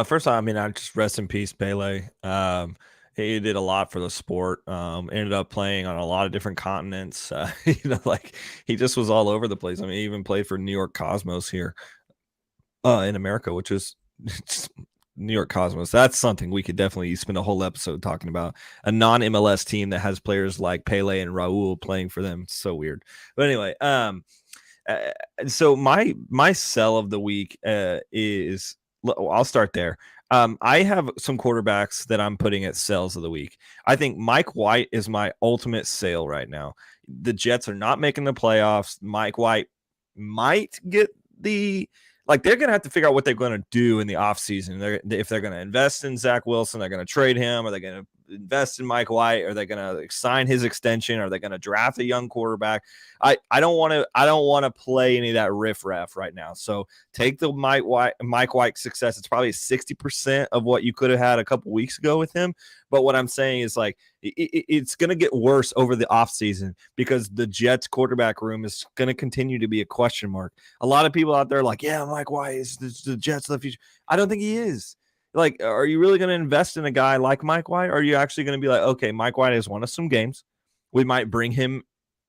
First, I mean, I just rest in peace, Pele. He did a lot for the sport. Ended up playing on a lot of different continents. Like he just was all over the place. I mean, he even played for New York Cosmos here in America, which is New York Cosmos. That's something we could definitely spend a whole episode talking about. A non-MLS team that has players like Pele and Raul playing for them. It's so weird. But anyway, so my sell of the week is, I'll start there. I have some quarterbacks that I'm putting at sells of the week. I think Mike White is my ultimate sale right now. The Jets are not making the playoffs. Mike White might get they're going to have to figure out what they're going to do in the offseason. If they're going to invest in Zach Wilson, they're going to trade him. Are they going to invest in Mike White? Are they going to sign his extension? Are they going to draft a young quarterback? I don't want to play any of that riffraff right now. So take the Mike White success. It's probably 60% of what you could have had a couple weeks ago with him. But what I'm saying is like it's going to get worse over the offseason because the Jets quarterback room is going to continue to be a question mark. A lot of people out there are like, yeah, Mike White is the Jets of the future. I don't think he is. Like, are you really going to invest in a guy like Mike White? Or are you actually going to be like, okay, Mike White has won us some games. We might bring him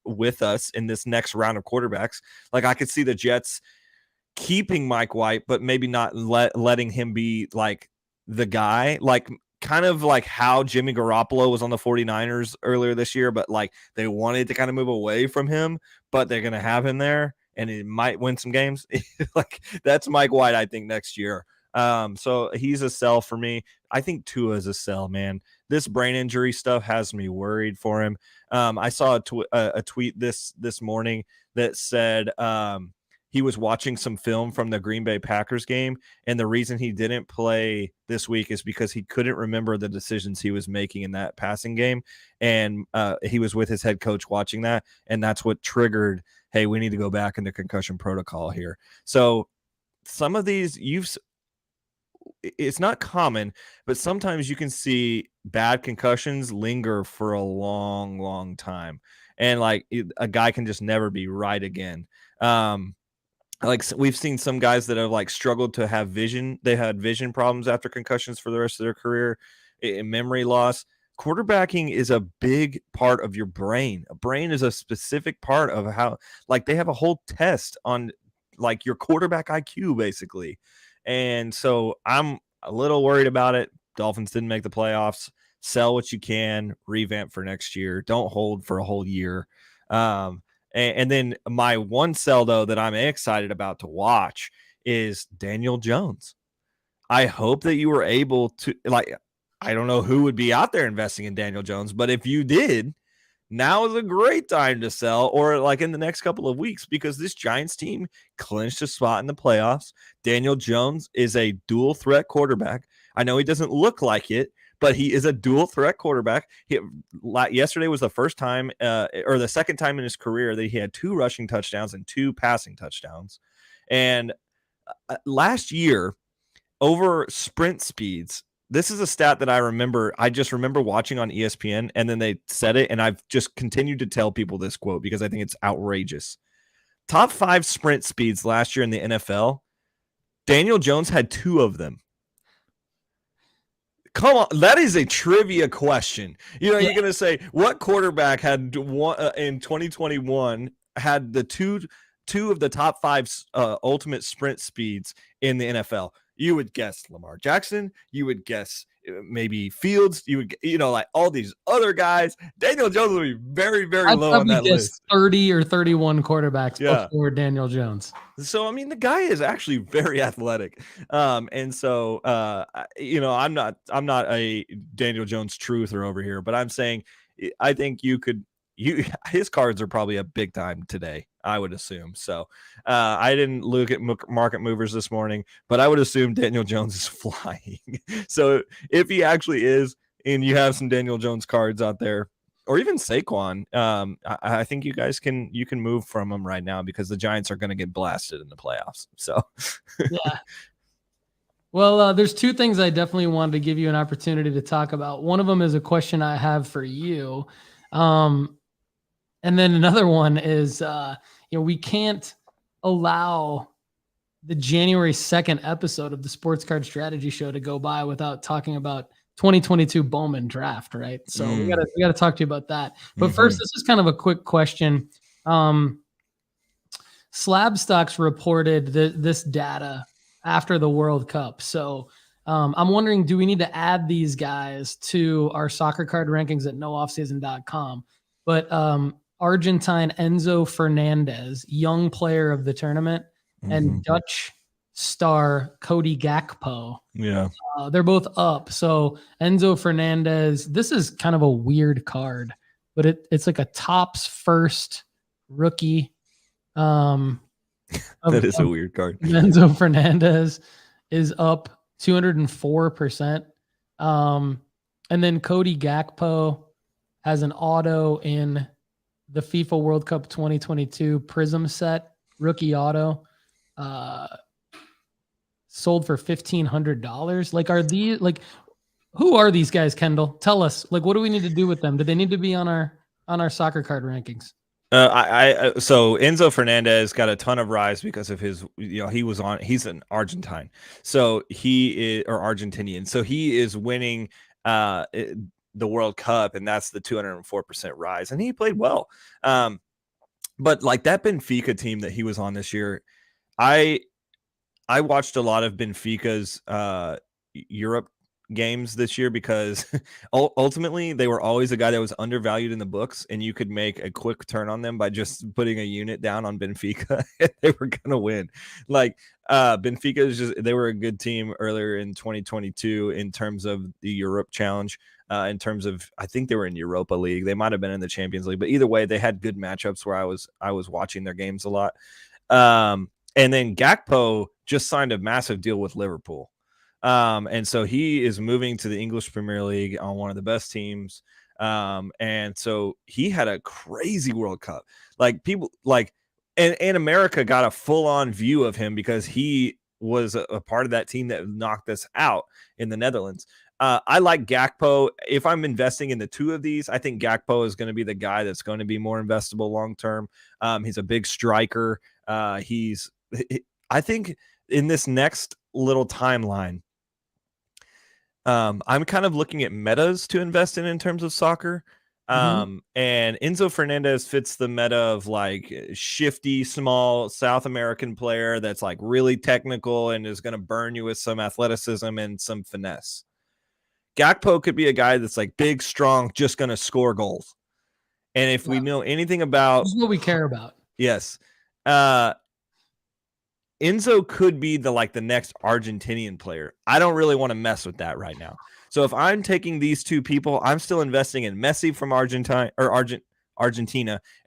with us in this next round of quarterbacks. Like, I could see the Jets keeping Mike White, but maybe not letting him be like the guy, like kind of like how Jimmy Garoppolo was on the 49ers earlier this year, but like they wanted to kind of move away from him, but they're going to have him there and it might win some games. Like that's Mike White, I think, next year. So he's a sell for me. I think Tua is a sell, man. This brain injury stuff has me worried for him. I saw a tweet this morning that said he was watching some film from the Green Bay Packers game, and the reason he didn't play this week is because he couldn't remember the decisions he was making in that passing game, and he was with his head coach watching that, and that's what triggered, hey, we need to go back into concussion protocol here. So some of these it's not common, but sometimes you can see bad concussions linger for a long, long time. And like a guy can just never be right again. Like we've seen some guys that have like struggled to have vision. They had vision problems after concussions for the rest of their career, in memory loss. Quarterbacking is a big part of your brain. A brain is a specific part of how, like, they have a whole test on like your quarterback IQ basically. And so I'm a little worried about it. Dolphins didn't make the playoffs. Sell what you can, revamp for next year. Don't hold for a whole year. And then my one sell, though, that I'm excited about to watch is Daniel Jones. I hope that you were able to, like, I don't know who would be out there investing in Daniel Jones, but if you did, now is a great time to sell, or like in the next couple of weeks, because this Giants team clinched a spot in the playoffs. Daniel Jones is a dual threat quarterback. I know he doesn't look like it, but he is a dual threat quarterback. Yesterday was the first time or the second time in his career that he had 2 rushing touchdowns and 2 passing touchdowns. And last year, over sprint speeds, this is a stat that I remember. I just remember watching on ESPN, and then they said it, and I've just continued to tell people this quote because I think it's outrageous. Top 5 sprint speeds last year in the NFL, Daniel Jones had 2 of them. Come on, that is a trivia question. You know, You're going to say, what quarterback had one in 2021 had the two of the top 5 ultimate sprint speeds in the NFL? You would guess Lamar Jackson. You would guess maybe Fields. You would, like all these other guys. Daniel Jones would be very, very low on that list. 30 or 31 quarterbacks before Daniel Jones. So, I mean, the guy is actually very athletic. And so, I'm not a Daniel Jones truther over here, but I'm saying I think his cards are probably a big time today, I would assume. So I didn't look at market movers this morning, but I would assume Daniel Jones is flying. So if he actually is, and you have some Daniel Jones cards out there, or even Saquon, I think you can move from them right now because the Giants are going to get blasted in the playoffs. So yeah. Well, there's 2 things I definitely wanted to give you an opportunity to talk about. One of them is a question I have for you. And then another one is, we can't allow the January 2nd episode of the Sports Card Strategy Show to go by without talking about 2022 Bowman draft, right? So we gotta talk to you about that. But first, this is kind of a quick question. Slab Stocks reported this data after the World Cup. So I'm wondering, do we need to add these guys to our soccer card rankings at nooffseason.com? But Argentine Enzo Fernandez, young player of the tournament, and Dutch star Cody Gakpo. Yeah. They're both up. So Enzo Fernandez, this is kind of a weird card, but it's like a tops first rookie. That is a weird card. Enzo Fernandez is up 204%. And then Cody Gakpo has an auto in the FIFA World Cup 2022 Prism set, rookie auto, sold for $1,500. Like, are these like, who are these guys, Kendall? Tell us. Like, what do we need to do with them? Do they need to be on our soccer card rankings? So Enzo Fernandez got a ton of rise because of his, he's an Argentine. So he is, or Argentinian. So he is winning the World Cup, and that's the 204% rise. And he played well. But like that Benfica team that he was on this year, I watched a lot of Benfica's Europe games this year because ultimately they were always a guy that was undervalued in the books, and you could make a quick turn on them by just putting a unit down on Benfica. They were gonna win. Like Benfica is just, they were a good team earlier in 2022 in terms of the Europe Challenge. In terms of, I think they were in Europa League. They might have been in the Champions League, but either way, they had good matchups where I was watching their games a lot. And then Gakpo just signed a massive deal with Liverpool. And so he is moving to the English Premier League on one of the best teams. And so he had a crazy World Cup. Like people like, and America got a full on view of him because he was a part of that team that knocked us out in the Netherlands. I like Gakpo. If I'm investing in the two of these, I think Gakpo is going to be the guy that's going to be more investable long term. He's a big striker. I think in this next little timeline, I'm kind of looking at metas to invest in terms of soccer. And Enzo Fernandez fits the meta of like shifty, small South American player that's like really technical and is going to burn you with some athleticism and some finesse. Gakpo could be a guy that's like big, strong, just going to score goals. And if we know anything about, this is what we care about. Yes. Enzo could be the next Argentinian player. I don't really want to mess with that right now. So if I'm taking these two people, I'm still investing in Messi from Argentina,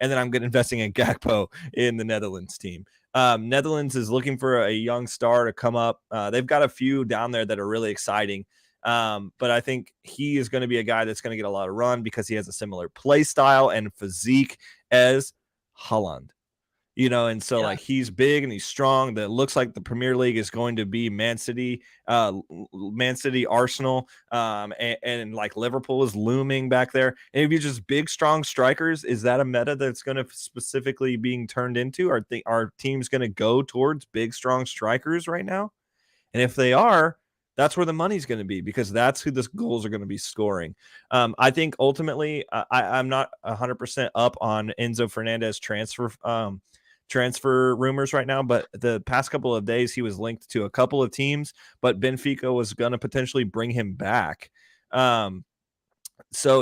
and then I'm investing in Gakpo in the Netherlands team. Netherlands is looking for a young star to come up. They've got a few down there that are really exciting. But I think he is going to be a guy that's going to get a lot of run because he has a similar play style and physique as Haaland. And so like he's big and he's strong. That looks like the Premier League is going to be Man City, Arsenal, and like Liverpool is looming back there. And if you're just big, strong strikers, is that a meta that's going to specifically being turned into? Are teams going to go towards big, strong strikers right now? And if they are, that's where the money's going to be because that's who the goals are going to be scoring. I think ultimately I'm not 100% up on Enzo Fernandez transfer rumors right now, but the past couple of days he was linked to a couple of teams, but Benfica was going to potentially bring him back. So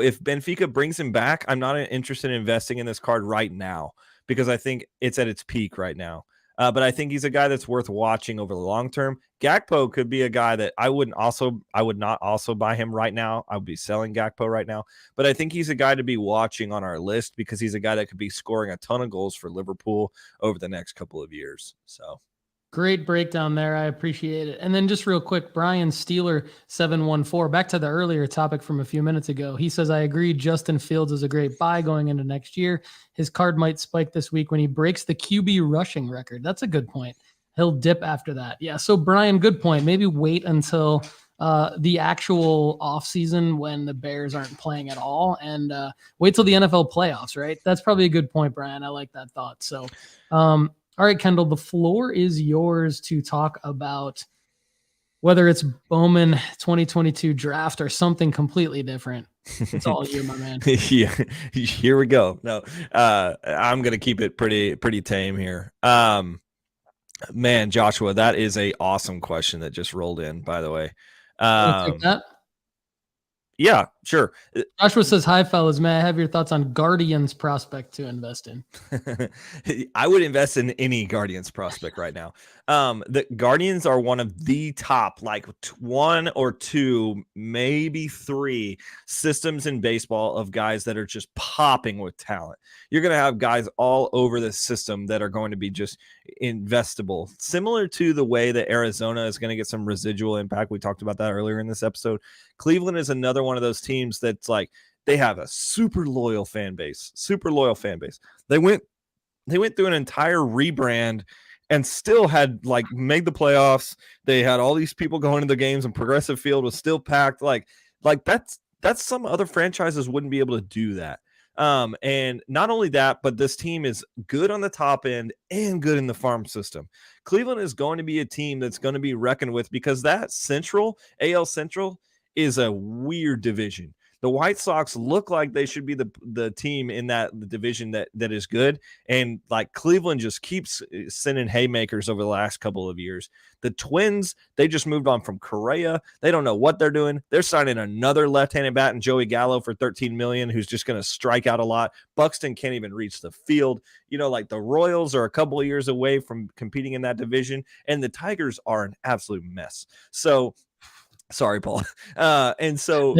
if Benfica brings him back, I'm not interested in investing in this card right now because I think it's at its peak right now. But I think he's a guy that's worth watching over the long term. Gakpo could be a guy that I would not also buy him right now. I would be selling Gakpo right now. But I think he's a guy to be watching on our list because he's a guy that could be scoring a ton of goals for Liverpool over the next couple of years. So great breakdown there. I appreciate it. And then just real quick, Brian Steeler 714, back to the earlier topic from a few minutes ago. He says, I agree. Justin Fields is a great buy going into next year. His card might spike this week when he breaks the QB rushing record. That's a good point. He'll dip after that. Yeah. So Brian, good point. Maybe wait until the actual offseason when the Bears aren't playing at all and wait till the NFL playoffs, right? That's probably a good point, Brian. I like that thought. So, all right, Kendall, the floor is yours to talk about whether it's Bowman 2022 draft or something completely different. It's all you, my man. Yeah, here we go. No, I'm going to keep it pretty tame here. Man, Joshua, that is a awesome question that just rolled in, by the way. Take that? Yeah, sure. Joshua says, hi, fellas. May I have your thoughts on Guardians prospect to invest in? I would invest in any Guardians prospect right now. The Guardians are one of the top, like one or two, maybe three systems in baseball of guys that are just popping with talent. You're going to have guys all over the system that are going to be just investable, similar to the way that Arizona is going to get some residual impact. We talked about that earlier in this episode. Cleveland is another one of those teams that's like, they have a super loyal fan base. They went through an entire rebrand and still had like made the playoffs. They had all these people going to the games, and Progressive Field was still packed. Like that's some other franchises wouldn't be able to do that. And not only that, but this team is good on the top end and good in the farm system. Cleveland is going to be a team that's going to be reckoned with, because that AL Central is a weird division. The White Sox look like they should be the team in the division that is good. And like Cleveland just keeps sending haymakers over the last couple of years. The Twins, they just moved on from Correa. They don't know what they're doing. They're signing another left-handed bat in Joey Gallo for $13 million, who's just going to strike out a lot. Buxton can't even reach the field. Like the Royals are a couple of years away from competing in that division, and the Tigers are an absolute mess. So sorry, Paul. And so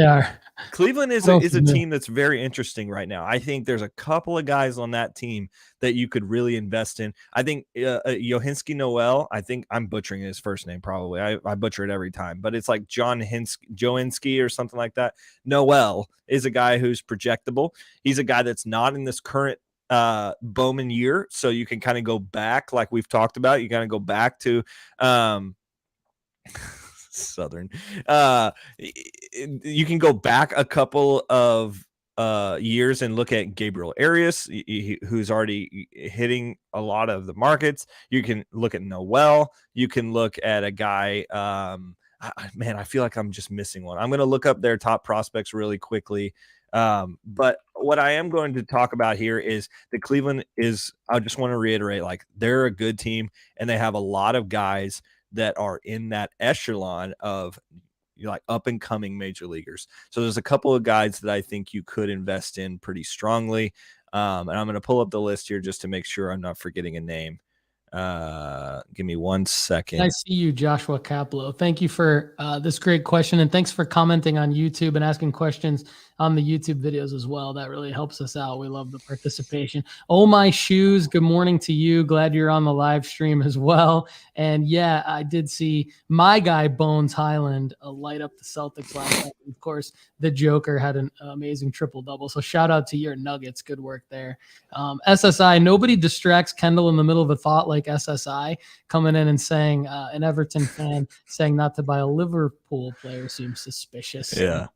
Cleveland is a team that's very interesting right now. I think there's a couple of guys on that team that you could really invest in. I think Yohinski Noel, I think I'm butchering his first name probably. I butcher it every time, but it's like Joinski or something like that. Noel is a guy who's projectable. He's a guy that's not in this current Bowman year, so you can kind of go back, like we've talked about. You kind of go back to Southern. You can go back a couple of years and look at Gabriel Arias, who's already hitting a lot of the markets. You can look at Noel. You can look at a guy. Man, I feel like I'm just missing one. I'm going to look up their top prospects really quickly. But what I am going to talk about here is that Cleveland is, I just want to reiterate, like they're a good team, and they have a lot of guys that are in that echelon of like up and coming major leaguers. So there's a couple of guys that I think you could invest in pretty strongly. And I'm going to pull up the list here just to make sure I'm not forgetting a name. Give me 1 second. I see you, Joshua Caplow. Thank you for this great question, and thanks for commenting on YouTube and asking questions on the YouTube videos as well. That really helps us out. We love the participation. Oh My Shoes, good morning to you. Glad you're on the live stream as well. And yeah, I did see my guy Bones Highland light up the Celtics last night. Of course, the Joker had an amazing triple-double. So shout out to your Nuggets. Good work there. SSI, nobody distracts Kendall in the middle of a thought like SSI coming in and saying, an Everton fan saying not to buy a Liverpool player seems suspicious. Yeah.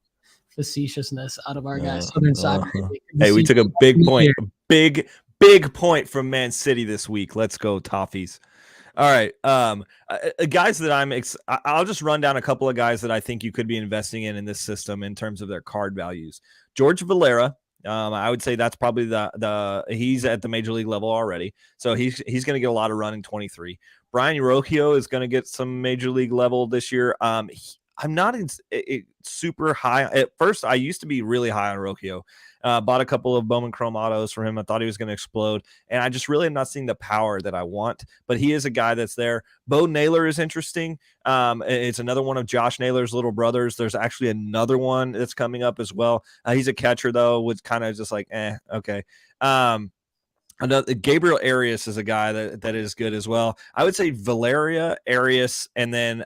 Facetiousness out of our guys. Southern Soccer. Hey, we took a big point, big point from Man City this week. Let's go Toffees. All right. Guys that I'll just run down a couple of guys that I think you could be investing in this system in terms of their card values. George Valera. I would say that's probably he's at the major league level already. So he's going to get a lot of run in 23. Brian Urocchio is going to get some major league level this year. I'm not super high. At first, I used to be really high on Urocchio. Bought a couple of Bowman Chrome autos for him. I thought he was going to explode. And I just really am not seeing the power that I want. But he is a guy that's there. Bo Naylor is interesting. It's another one of Josh Naylor's little brothers. There's actually another one that's coming up as well. He's a catcher, though, with kind of just like, okay. Another Gabriel Arias is a guy that is good as well. I would say Valeria, Arias, and then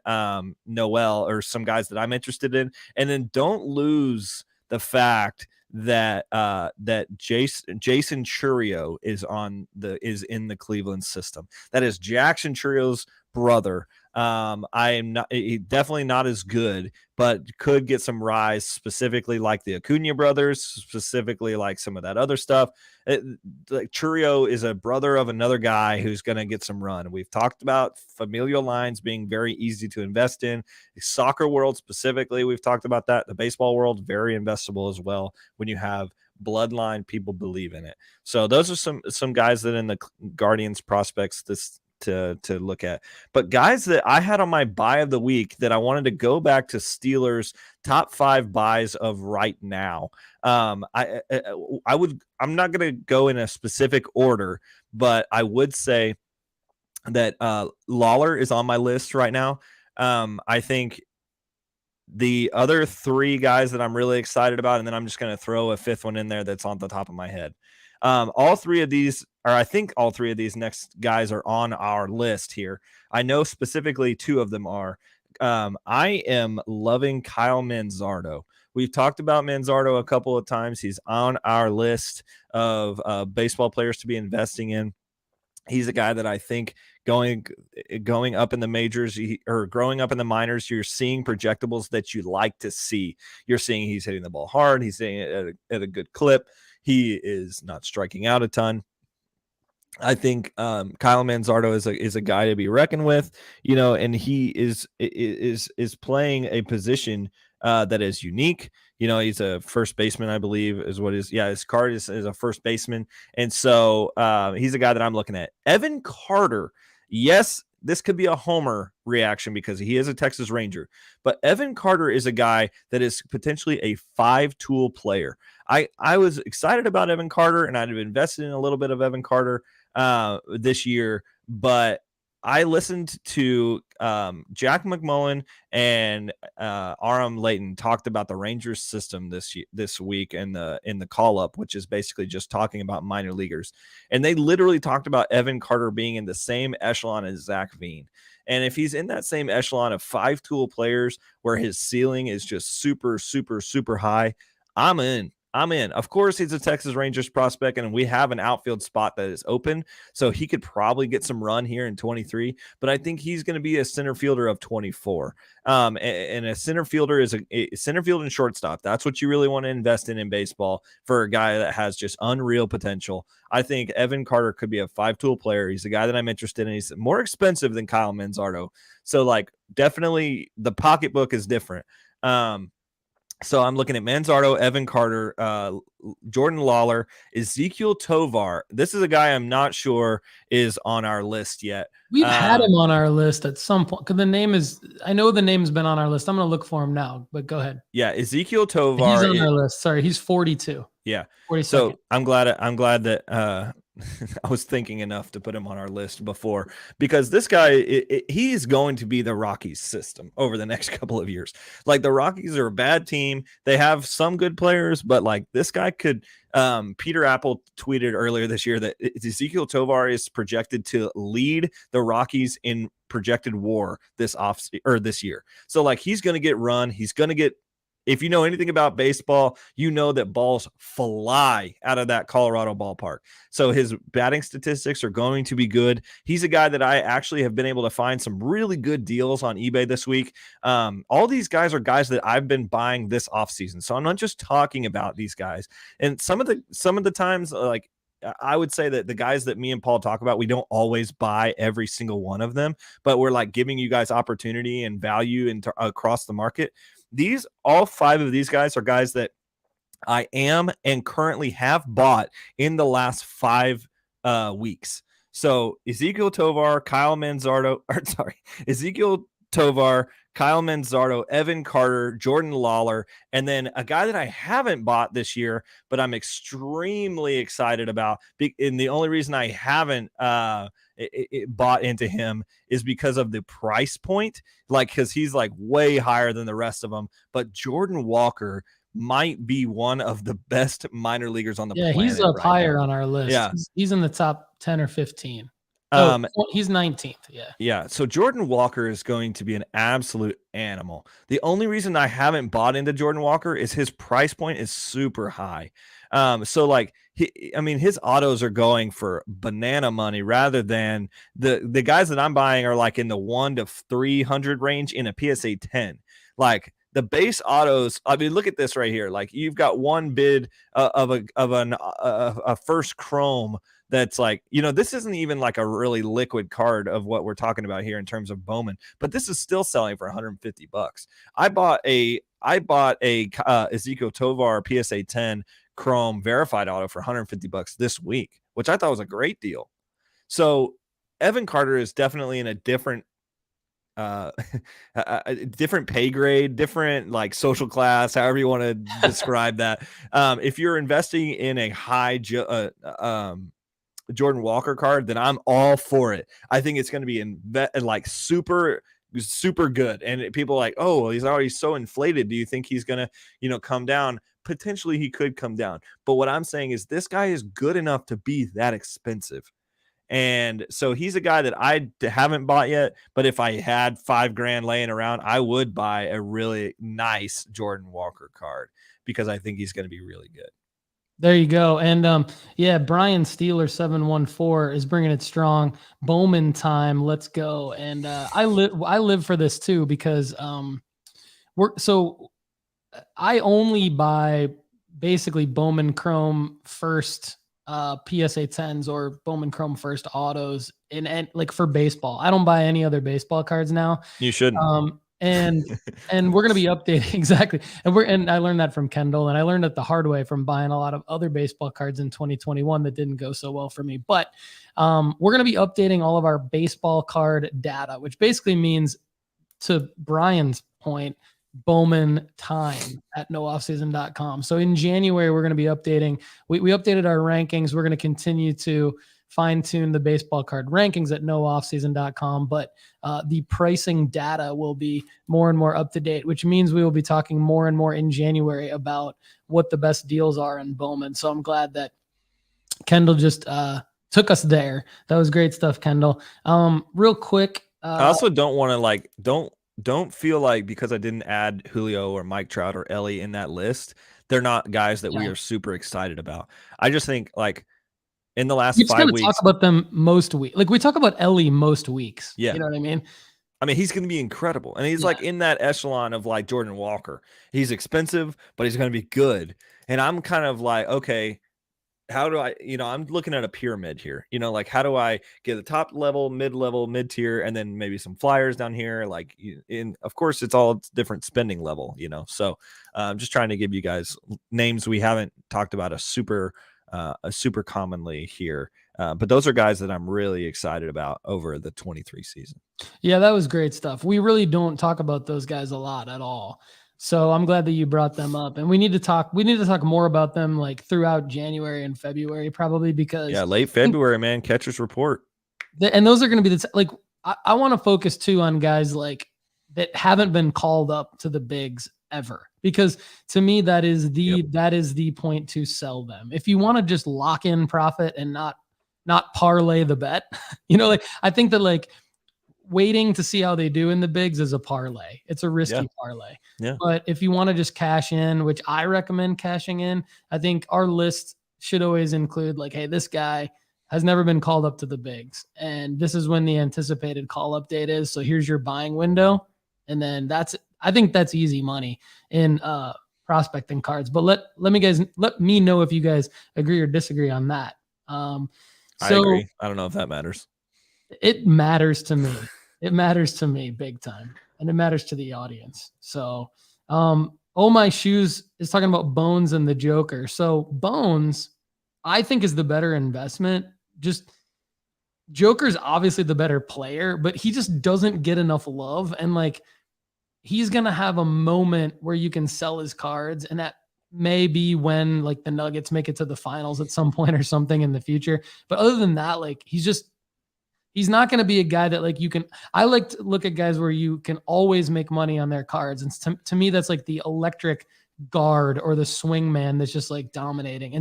Noel are some guys that I'm interested in. And then don't lose the fact that Jason Churio is in the Cleveland system. That is Jackson Churio's brother. I am not definitely not as good, but could get some rise, specifically like the Acuna brothers, specifically like some of that other stuff. Churio is a brother of another guy who's going to get some run. We've talked about familial lines being very easy to invest in. The soccer world specifically, we've talked about that. The baseball world, very investable as well. When you have bloodline, people believe in it. So those are some guys that in the Guardians prospects to look at. But guys that I had on my buy of the week that I wanted to go back to Steelers top 5 buys of right now. I'm not going to go in a specific order, but I would say that Lawler is on my list right now. I think the other three guys that I'm really excited about, and then I'm just going to throw a fifth one in there that's on the top of my head. All three of these, or I think all three of these next guys are on our list here. I know specifically two of them are. I am loving Kyle Manzardo. We've talked about Manzardo a couple of times. He's on our list of baseball players to be investing in. He's a guy that I think going up in the majors or growing up in the minors, you're seeing projectables that you like to see. You're seeing he's hitting the ball hard. He's hitting it at a good clip. He is not striking out a ton. I think Kyle Manzardo is a guy to be reckoned with, and he is playing a position that is unique. He's a first baseman, I believe, is what his card is a first baseman. And so he's a guy that I'm looking at. Evan Carter, yes, this could be a homer reaction because he is a Texas Ranger, but Evan Carter is a guy that is potentially a 5-tool player. I was excited about Evan Carter, and I'd have invested in a little bit of Evan Carter this year, but I listened to Jack McMullen and Aram Layton talked about the Rangers system this week in the call up, which is basically just talking about minor leaguers. And they literally talked about Evan Carter being in the same echelon as Zach Veen. And if he's in that same echelon of 5-tool players where his ceiling is just super, super, super high, I'm in. Of course, he's a Texas Rangers prospect, and we have an outfield spot that is open, so he could probably get some run here in 23. But I think he's going to be a center fielder of 24. And a center fielder is a center field and shortstop. That's what you really want to invest in baseball for a guy that has just unreal potential. I think Evan Carter could be a 5-tool player. He's a guy that I'm interested in. He's more expensive than Kyle Manzardo, so definitely the pocketbook is different. So I'm looking at Manzardo, Evan Carter, Jordan Lawler, Ezekiel Tovar. This is a guy I'm not sure is on our list yet. We've had him on our list at some point because I know the name's been on our list. I'm going to look for him now, but go ahead. Yeah, Ezekiel Tovar. He's on our list. Sorry, he's 42. Yeah. 42nd. So I'm glad that I was thinking enough to put him on our list before, because this guy, he's going to be the Rockies system over the next couple of years. The Rockies are a bad team. They have some good players, but this guy could, Peter Apple tweeted earlier this year that Ezekiel Tovar is projected to lead the Rockies in projected WAR this year. So he's going to get run. He's going to get, if you know anything about baseball, you know that balls fly out of that Colorado ballpark. So his batting statistics are going to be good. He's a guy that I actually have been able to find some really good deals on eBay this week. All these guys are guys that I've been buying this offseason. So I'm not just talking about these guys. And some of the times, I would say that the guys that me and Paul talk about, we don't always buy every single one of them, but we're giving you guys opportunity and value across the market. All 5 of these guys are guys that I am and currently have bought in the last 5 weeks. So Ezekiel Tovar, Evan Carter, Jordan Lawler, and then a guy that I haven't bought this year, but I'm extremely excited about. And the only reason I haven't bought into him is because of the price point, because he's way higher than the rest of them. But Jordan Walker might be one of the best minor leaguers on the planet. Yeah, he's up higher on our list. Yeah. He's in the top 10 or 15. He's 19th. Yeah. So Jordan Walker is going to be an absolute animal. The only reason I haven't bought into Jordan Walker is his price point is super high. His autos are going for banana money rather than the guys that I'm buying are in the 1 to 300 range in a PSA 10. The base autos, look at this right here. You've got one bid of a first chrome that's this isn't even a really liquid card of what we're talking about here in terms of Bowman, but this is still selling for $150. I bought a Ezekiel Tovar PSA 10 chrome verified auto for $150 this week, which I thought was a great deal. So Evan Carter is definitely in a different different pay grade, different social class, however you want to describe that. If you're investing in a high Jordan Walker card, then I'm all for it. I think it's going to be like super good. And people are like, oh, well, he's already so inflated. Do you think he's going to, come down? Potentially he could come down. But what I'm saying is this guy is good enough to be that expensive. And so he's a guy that I haven't bought yet, but if I had $5,000 laying around, I would buy a really nice Jordan Walker card because I think he's going to be really good. There you go. And yeah, Brian Steeler 714 is bringing it strong. Bowman time. Let's go. And I live for this too, because I only buy basically Bowman Chrome first PSA 10s or Bowman Chrome first autos and like for baseball. I don't buy any other baseball cards now. You shouldn't. And we're going to be updating exactly. And I learned that from Kendall, and I learned it the hard way from buying a lot of other baseball cards in 2021 that didn't go so well for me. But we're going to be updating all of our baseball card data, which basically means, to Brian's point, Bowman time at nooffseason.com. So in January, we're going to be updating. We updated our rankings. We're going to continue to fine tune the baseball card rankings at nooffseason.com, but the pricing data will be more and more up to date, which means we will be talking more and more in January about what the best deals are in Bowman. So I'm glad that Kendall just took us there. That was great stuff, Kendall. Real quick. I also don't want to don't feel like because I didn't add Julio or Mike Trout or Ellie in that list, they're not guys that we are super excited about. I just think in the last 5 weeks, talk about them most weeks. Like we talk about Ellie most weeks. Yeah. You know what I mean? I mean, he's going to be incredible. And he's like in that echelon of like Jordan Walker. He's expensive, but he's going to be good. And I'm kind of like, okay, how do I, I'm looking at a pyramid here, like how do I get the top level, mid-tier, and then maybe some flyers down here? Of course, it's all different spending level, So I'm just trying to give you guys names we haven't talked about a super commonly here. But those are guys that I'm really excited about over the 23 season. Yeah, that was great stuff. We really don't talk about those guys a lot at all. So I'm glad that you brought them up, and we need to talk more about them like throughout January and February, probably, because late February, man, catcher's report. And those are going to be I want to focus too on guys like that haven't been called up to the bigs ever, because to me, that is the point to sell them. If you want to just lock in profit and not parlay the bet, I think that waiting to see how they do in the bigs is a parlay. It's a risky parlay. Yeah. But if you want to just cash in, which I recommend cashing in, I think our list should always include hey, this guy has never been called up to the bigs, and this is when the anticipated call up date is. So here's your buying window. And then I think that's easy money in prospecting cards. But let me know if you guys agree or disagree on that. I agree. I don't know if that matters. It matters to me. It matters to me big time, and it matters to the audience. So, Oh My Shoes is talking about Bones and the Joker. So Bones, I think, is the better investment. Just Joker's obviously the better player, but he just doesn't get enough love. And he's going to have a moment where you can sell his cards, and that may be when the Nuggets make it to the finals at some point or something in the future. But other than that, he's not going to be a guy that you can. I like to look at guys where you can always make money on their cards. And to me, that's the electric guard or the swing man that's just dominating.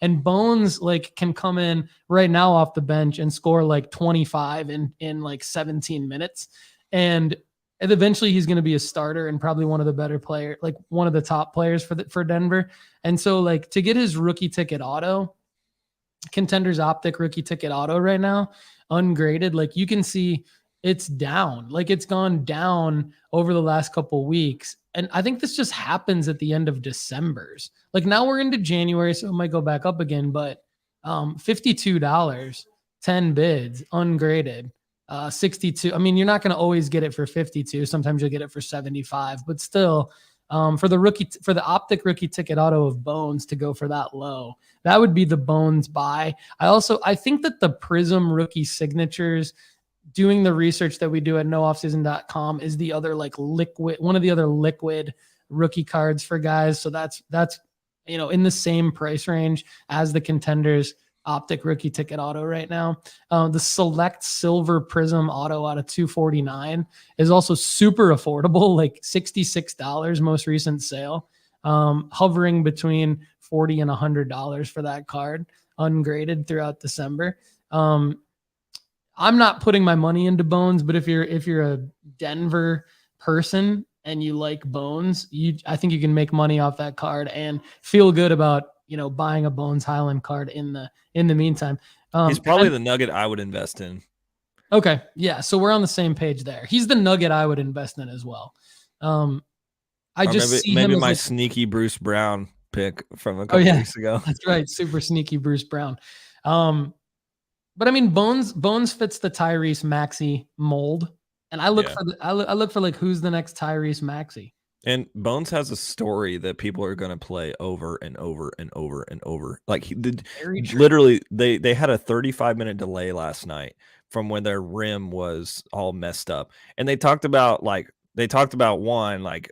And Bones can come in right now off the bench and score 25 in 17 minutes. And eventually he's going to be a starter and probably one of the better players, one of the top players for Denver. And so to get his rookie ticket auto, Contenders Optic rookie ticket auto right now, ungraded, you can see it's down. It's gone down over the last couple weeks. And I think this just happens at the end of December's. Now we're into January, so it might go back up again, but $52, 10 bids, ungraded, 62. I mean, you're not going to always get it for 52. Sometimes you'll get it for 75, but still, for the Optic rookie ticket auto of Bones to go for that low, that would be the Bones buy. I think that the Prism rookie signatures, doing the research that we do at nooffseason.com, is the other one of the other liquid rookie cards for guys. So that's in the same price range as the Contenders Optic rookie ticket auto right now. The Select Silver Prism auto out of 249 is also super affordable, like $66 most recent sale, hovering between $40 and $100 for that card, ungraded throughout December. I'm not putting my money into Bones, but if you're a Denver person and you like Bones, I think you can make money off that card and feel good about, buying a Bones Highland card in the meantime. He's probably the nugget I would invest in. Okay. Yeah. So we're on the same page there. He's the nugget I would invest in as well. I just see maybe him my as sneaky Bruce Brown pick from a couple weeks ago. That's right. Super sneaky Bruce Brown. But I mean, Bones fits the Tyrese Maxey mold. And I look for like, who's the next Tyrese Maxey? And Bones has a story that people are going to play over and over and over and over. Like literally, they had a 35-minute delay last night from when their rim was all messed up, and they talked about one, like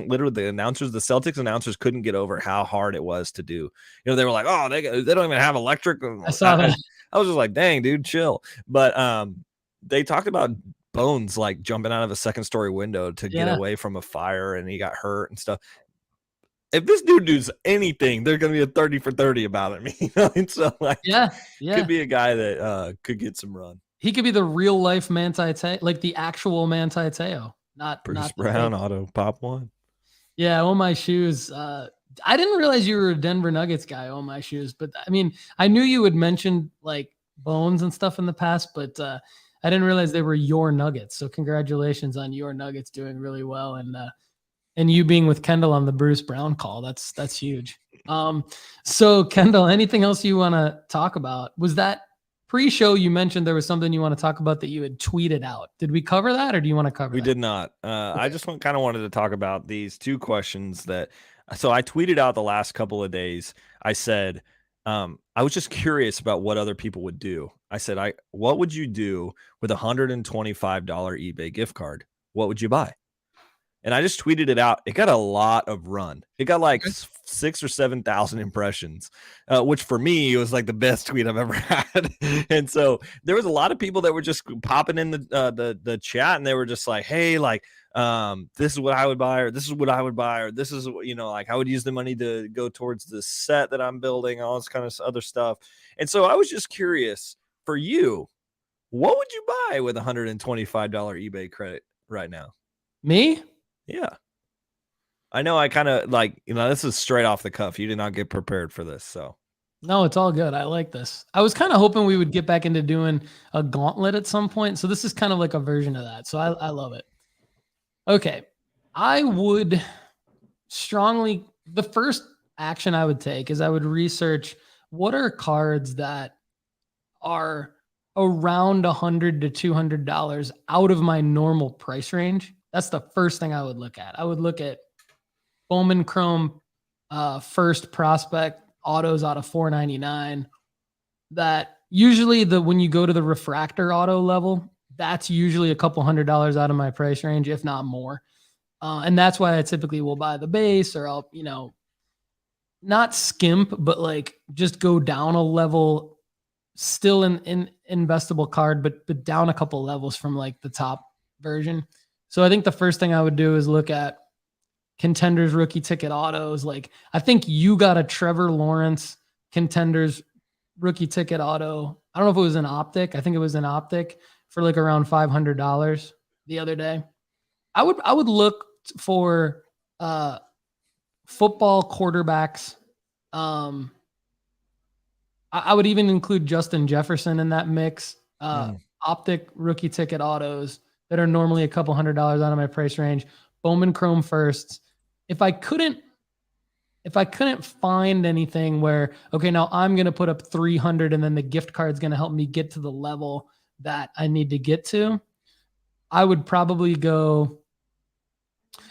literally the Celtics announcers couldn't get over how hard it was to do. They were like, oh, they don't even have electric. I saw that. I was just like, dang, dude, chill. But they talked about Bones like jumping out of a second-story window to get away from a fire, and he got hurt and stuff. If this dude does anything, they're going to be a 30 for 30 about him. And so, like, could be a guy that could get some run. He could be the real life Manti Te'o, like the actual Manti Te'o, not Bruce Brown auto pop one. Yeah, Oh My Shoes. I didn't realize you were a Denver Nuggets guy. Oh My Shoes, but I mean, I knew you had mentioned like Bones and stuff in the past, but I didn't realize they were your Nuggets. So congratulations on your Nuggets doing really well, and you being with Kendall on the Bruce Brown call. That's huge. So Kendall, anything else you want to talk about? Was that pre-show you mentioned there was something you want to talk about that you had tweeted out? Did we cover that, or do you want to cover that? We did not. I just kind of wanted to talk about these two questions so I tweeted out the last couple of days. I said, I was just curious about what other people would do. I said, what would you do with $125 eBay gift card? What would you buy? And I just tweeted it out. It got a lot of run. It got like 6,000 or 7,000 impressions, which for me was like the best tweet I've ever had. And so there was a lot of people that were just popping in the chat, and they were just like, hey, like, this is what I would buy, or this is what I would buy, or this is, like I would use the money to go towards the set that I'm building, all this kind of other stuff. And so I was just curious, for you, what would you buy with $125 eBay credit right now? Me? Yeah. I know I kind of like, this is straight off the cuff. You did not get prepared for this. So no, it's all good. I like this. I was kind of hoping we would get back into doing a gauntlet at some point. So this is kind of like a version of that. So I love it. Okay. I would the first action I would take is I would research what are cards that are around $100 to $200 out of my normal price range. That's the first thing I would look at. I would look at Bowman Chrome first prospect autos out of $499. That usually when you go to the refractor auto level, that's usually a couple $100 out of my price range, if not more. And that's why I typically will buy the base, or I'll, not skimp, but like just go down a level, still in investable card, but down a couple levels from like the top version. So I think the first thing I would do is look at Contenders rookie ticket autos. Like, I think you got a Trevor Lawrence Contenders rookie ticket auto. I don't know if it was an optic. I think it was an optic for like around $500 the other day. I would look for football quarterbacks. I would even include Justin Jefferson in that mix. Optic rookie ticket autos that are normally a couple $100 out of my price range. Bowman Chrome firsts. If I couldn't find anything where, okay, now I'm going to put up 300 and then the gift card's going to help me get to the level that I need to get to, I would probably go,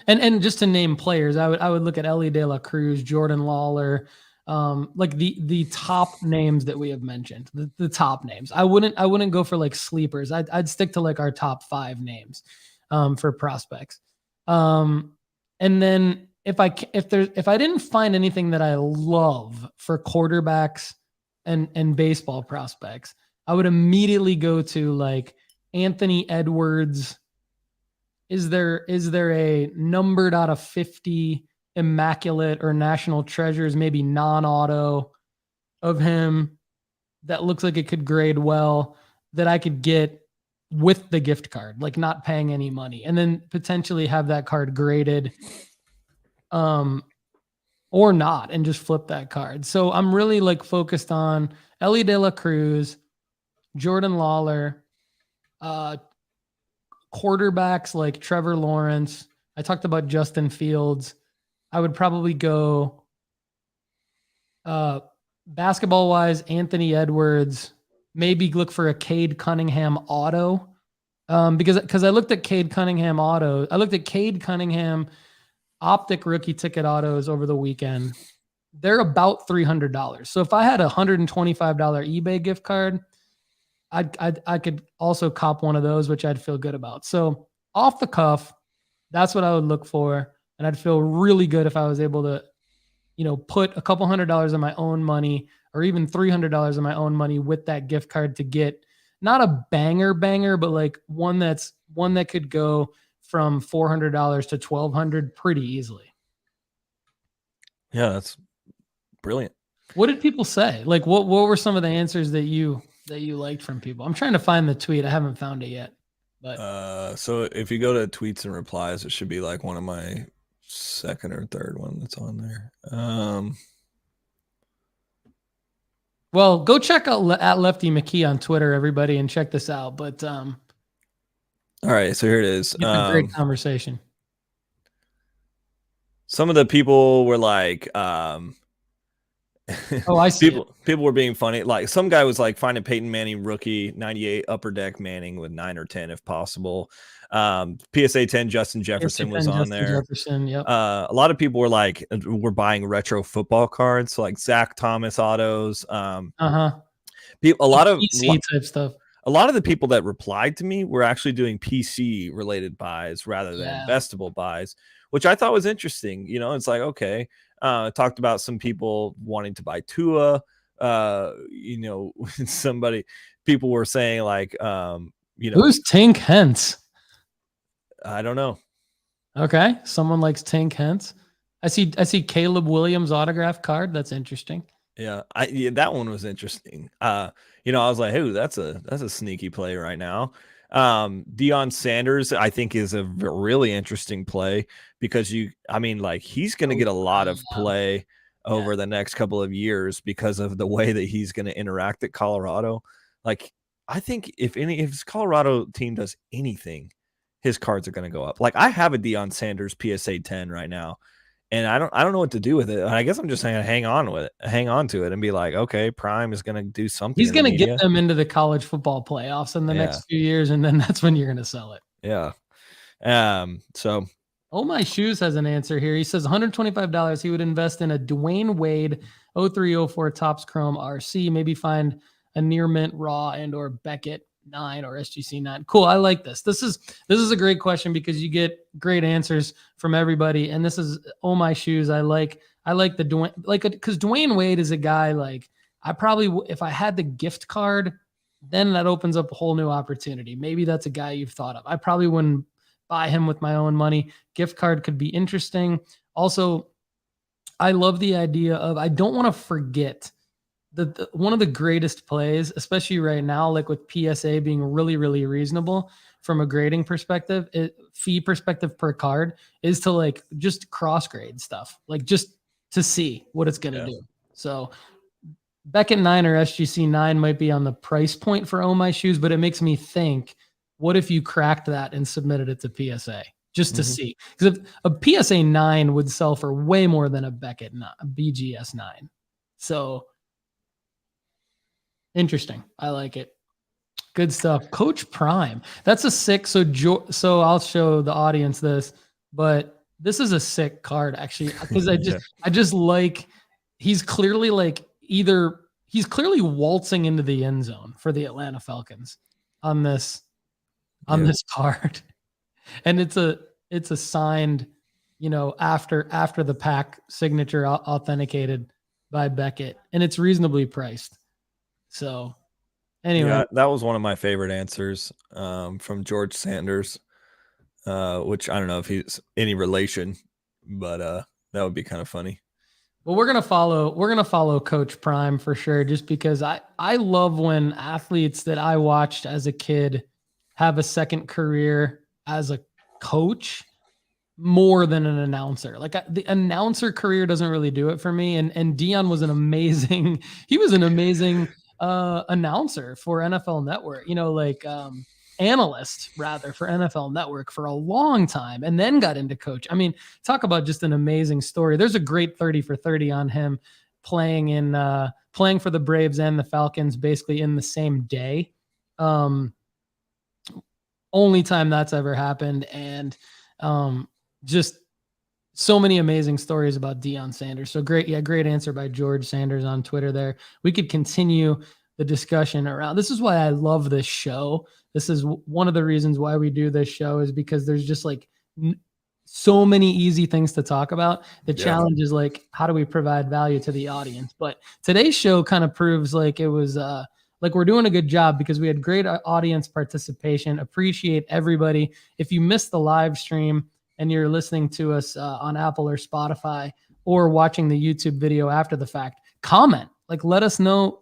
and just to name players, I would look at Ellie De La Cruz, Jordan Lawler, like the top names that we have mentioned, the top names. I wouldn't go for like sleepers. I'd stick to like our top 5 names for prospects. And then if I didn't find anything that I love for quarterbacks and baseball prospects, I would immediately go to like Anthony Edwards. Is there a numbered out of 50 immaculate or national treasures, maybe non-auto of him that looks like it could grade well that I could get with the gift card, like not paying any money, and then potentially have that card graded or not, and just flip that card. So I'm really like focused on Ellie De La Cruz, Jordan Lawler, quarterbacks like Trevor Lawrence. I talked about Justin Fields. I would probably go basketball wise, Anthony Edwards, maybe look for a Cade Cunningham auto. Because I looked at Cade Cunningham auto. I looked at Cade Cunningham optic rookie ticket autos over the weekend. They're about $300. So if I had a $125 eBay gift card, I could also cop one of those, which I'd feel good about. So off the cuff, that's what I would look for. And I'd feel really good if I was able to, put a couple $100 of my own money or even $300 of my own money with that gift card to get not a banger, but like one that could go from $400 to $1,200 pretty easily. Yeah, that's brilliant. What did people say? Like, what were some of the answers that you liked from people? I'm trying to find the tweet. I haven't found it yet. But so if you go to tweets and replies, it should be like one of my second or third one that's on there. Well, go check out at Lefty McKee on Twitter, everybody, and check this out. But all right, so here it is. It's a great conversation. Some of the people were like, oh, I see. People were being funny. Like some guy was like finding Peyton Manning rookie 98 upper deck Manning with 9 or 10 if possible. PSA 10 Justin Jefferson was on there. Yep. A lot of people were like, we're buying retro football cards, so like Zach Thomas autos. People, a lot of PC type stuff. A lot of the people that replied to me were actually doing PC related buys rather than investable buys, which I thought was interesting. It's like, okay. Talked about some people wanting to buy Tua. People were saying like, who's Tank Hence? I don't know. Okay, someone likes Tank Hence. I see Caleb Williams autograph card. That's interesting. Yeah, that one was interesting. I was like, hey, that's a sneaky play right now. Deion Sanders, I think, is a really interesting play because he's going to get a lot of play over the next couple of years because of the way that he's going to interact at Colorado. Like, I think if his Colorado team does anything, his cards are going to go up. Like, I have a Deion Sanders PSA 10 right now, and I don't know what to do with it. I guess I'm just going to hang on to it and be like, okay, Prime is going to do something. He's going to get them into the college football playoffs in the next few years, and then that's when you're going to sell it. Yeah. So Oh My Shoes has an answer here. He says $125 he would invest in a Dwayne Wade 0304 Topps Chrome RC, maybe find a near mint raw and or Beckett 9 or SGC 9. Cool. I like this. This is a great question because you get great answers from everybody. And this is Oh My Shoes. I like the Dwayne, because Dwayne Wade is a guy like I probably, if I had the gift card, then that opens up a whole new opportunity. Maybe that's a guy you've thought of. I probably wouldn't buy him with my own money. Gift card could be interesting. Also, I love the idea of, I don't want to forget that one of the greatest plays, especially right now, like with PSA being really, really reasonable from a grading perspective, fee perspective per card, is to like just cross grade stuff, like just to see what it's going to do. So Beckett 9 or SGC 9 might be on the price point for Oh My Shoes, but it makes me think, what if you cracked that and submitted it to PSA just to see? Because a PSA 9 would sell for way more than a Beckett 9, a BGS 9. So interesting. I like it. Good stuff. Coach Prime. That's a sick. So I'll show the audience this, but this is a sick card actually, because I just like, he's clearly waltzing into the end zone for the Atlanta Falcons on this card. And it's a signed, after the pack signature authenticated by Beckett, and it's reasonably priced. So anyway, Yeah, that was one of my favorite answers from George Sanders, which I don't know if he's any relation, but that would be kind of funny. well, we're gonna follow Coach Prime for sure, just because I love when athletes that I watched as a kid have a second career as a coach more than an announcer. Like the announcer career doesn't really do it for me. And Dion was an amazing announcer for NFL Network. Analyst rather for NFL Network for a long time, and then got into coach. I mean, talk about just an amazing story. There's a great 30 for 30 on him playing for the Braves and the Falcons basically in the same day. Only time that's ever happened. And just so many amazing stories about Deion Sanders. So great answer by George Sanders on Twitter there. We could continue the discussion around. This is why I love this show. This is one of the reasons why we do this show, is because there's just like so many easy things to talk about. The challenge is like, how do we provide value to the audience? But today's show kind of proves like it was like we're doing a good job, because we had great audience participation. Appreciate everybody. If you missed the live stream and you're listening to us on Apple or Spotify, or watching the YouTube video after the fact, comment. Like, let us know.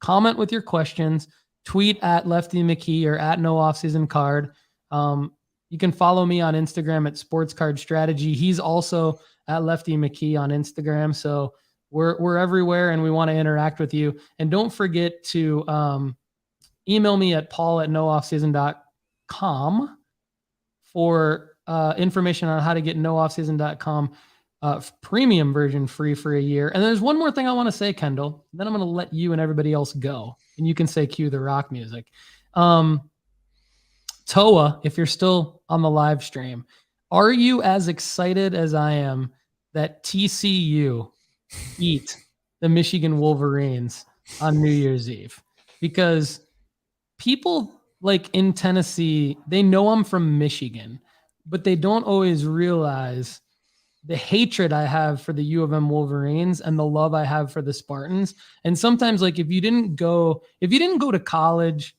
Comment with your questions. Tweet at Lefty McKee or at No Offseason Card. You can follow me on Instagram at Sports Card Strategy. He's also at Lefty McKee on Instagram. So we're everywhere, and we want to interact with you. And don't forget to email me at paul@nooffseason.com for information on how to get nooffseason.com premium version free for a year. And there's one more thing I want to say, Kendall. Then I'm going to let you and everybody else go, and you can say cue the rock music. Toa, if you're still on the live stream, are you as excited as I am that TCU beat the Michigan Wolverines on New Year's Eve? Because people like in Tennessee, they know I'm from Michigan, but they don't always realize the hatred I have for the U of M Wolverines and the love I have for the Spartans. And sometimes, like, if you didn't go to college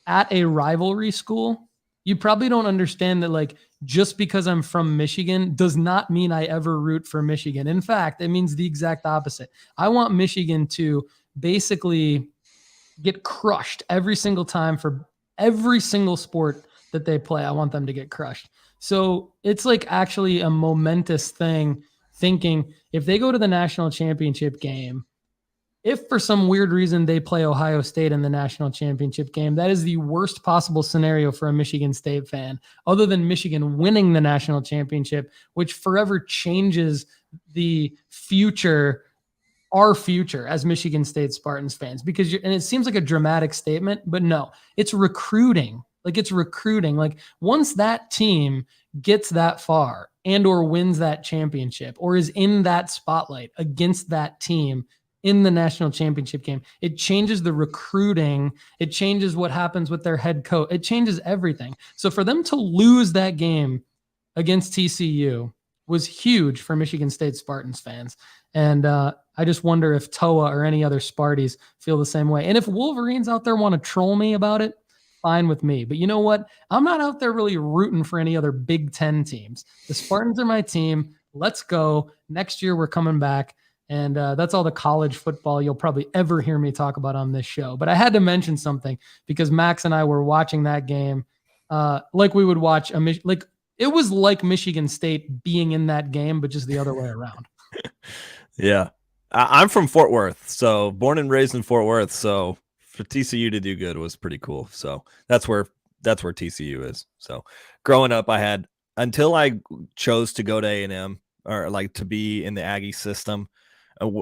at a rivalry school, you probably don't understand that, like, just because I'm from Michigan does not mean I ever root for Michigan. In fact, it means the exact opposite. I want Michigan to basically get crushed every single time for every single sport that they play. I want them to get crushed. So it's like actually a momentous thing, thinking if they go to the national championship game, if for some weird reason they play Ohio State in the national championship game, that is the worst possible scenario for a Michigan State fan, other than Michigan winning the national championship, which forever changes the future, our future as Michigan State Spartans fans. Because and it seems like a dramatic statement, but no, it's recruiting. Like, it's recruiting. Like, once that team gets that far and or wins that championship or is in that spotlight against that team in the national championship game, it changes the recruiting. It changes what happens with their head coach. It changes everything. So for them to lose that game against TCU was huge for Michigan State Spartans fans. And I just wonder if Toa or any other Sparties feel the same way. And if Wolverines out there want to troll me about it, fine with me. But you know what? I'm not out there really rooting for any other Big Ten teams. The Spartans are my team. Let's go. Next year, we're coming back. And that's all the college football you'll probably ever hear me talk about on this show. But I had to mention something, because Max and I were watching that game like we would watch it was like Michigan State being in that game, but just the other way around. Yeah. I'm from Fort Worth, so born and raised in Fort Worth. So for TCU to do good was pretty cool. So that's where TCU is. So growing up, I had, until I chose to go to A&M, or like to be in the Aggie system,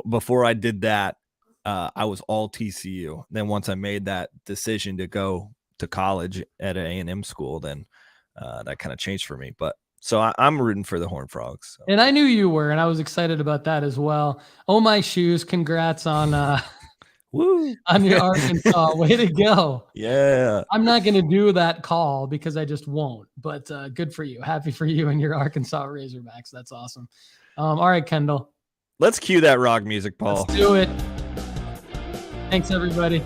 before I did that, I was all TCU. Then once I made that decision to go to college at an A&M school, then that kind of changed for me. But so I'm rooting for the Horned Frogs. So. And I knew you were, and I was excited about that as well. Oh, my shoes. Congrats on woo, on your Arkansas. Way to go. Yeah. I'm not going to do that call because I just won't, but good for you. Happy for you and your Arkansas Razorbacks. That's awesome. All right, Kendall. Let's cue that rock music, Paul. Let's do it. Thanks, everybody.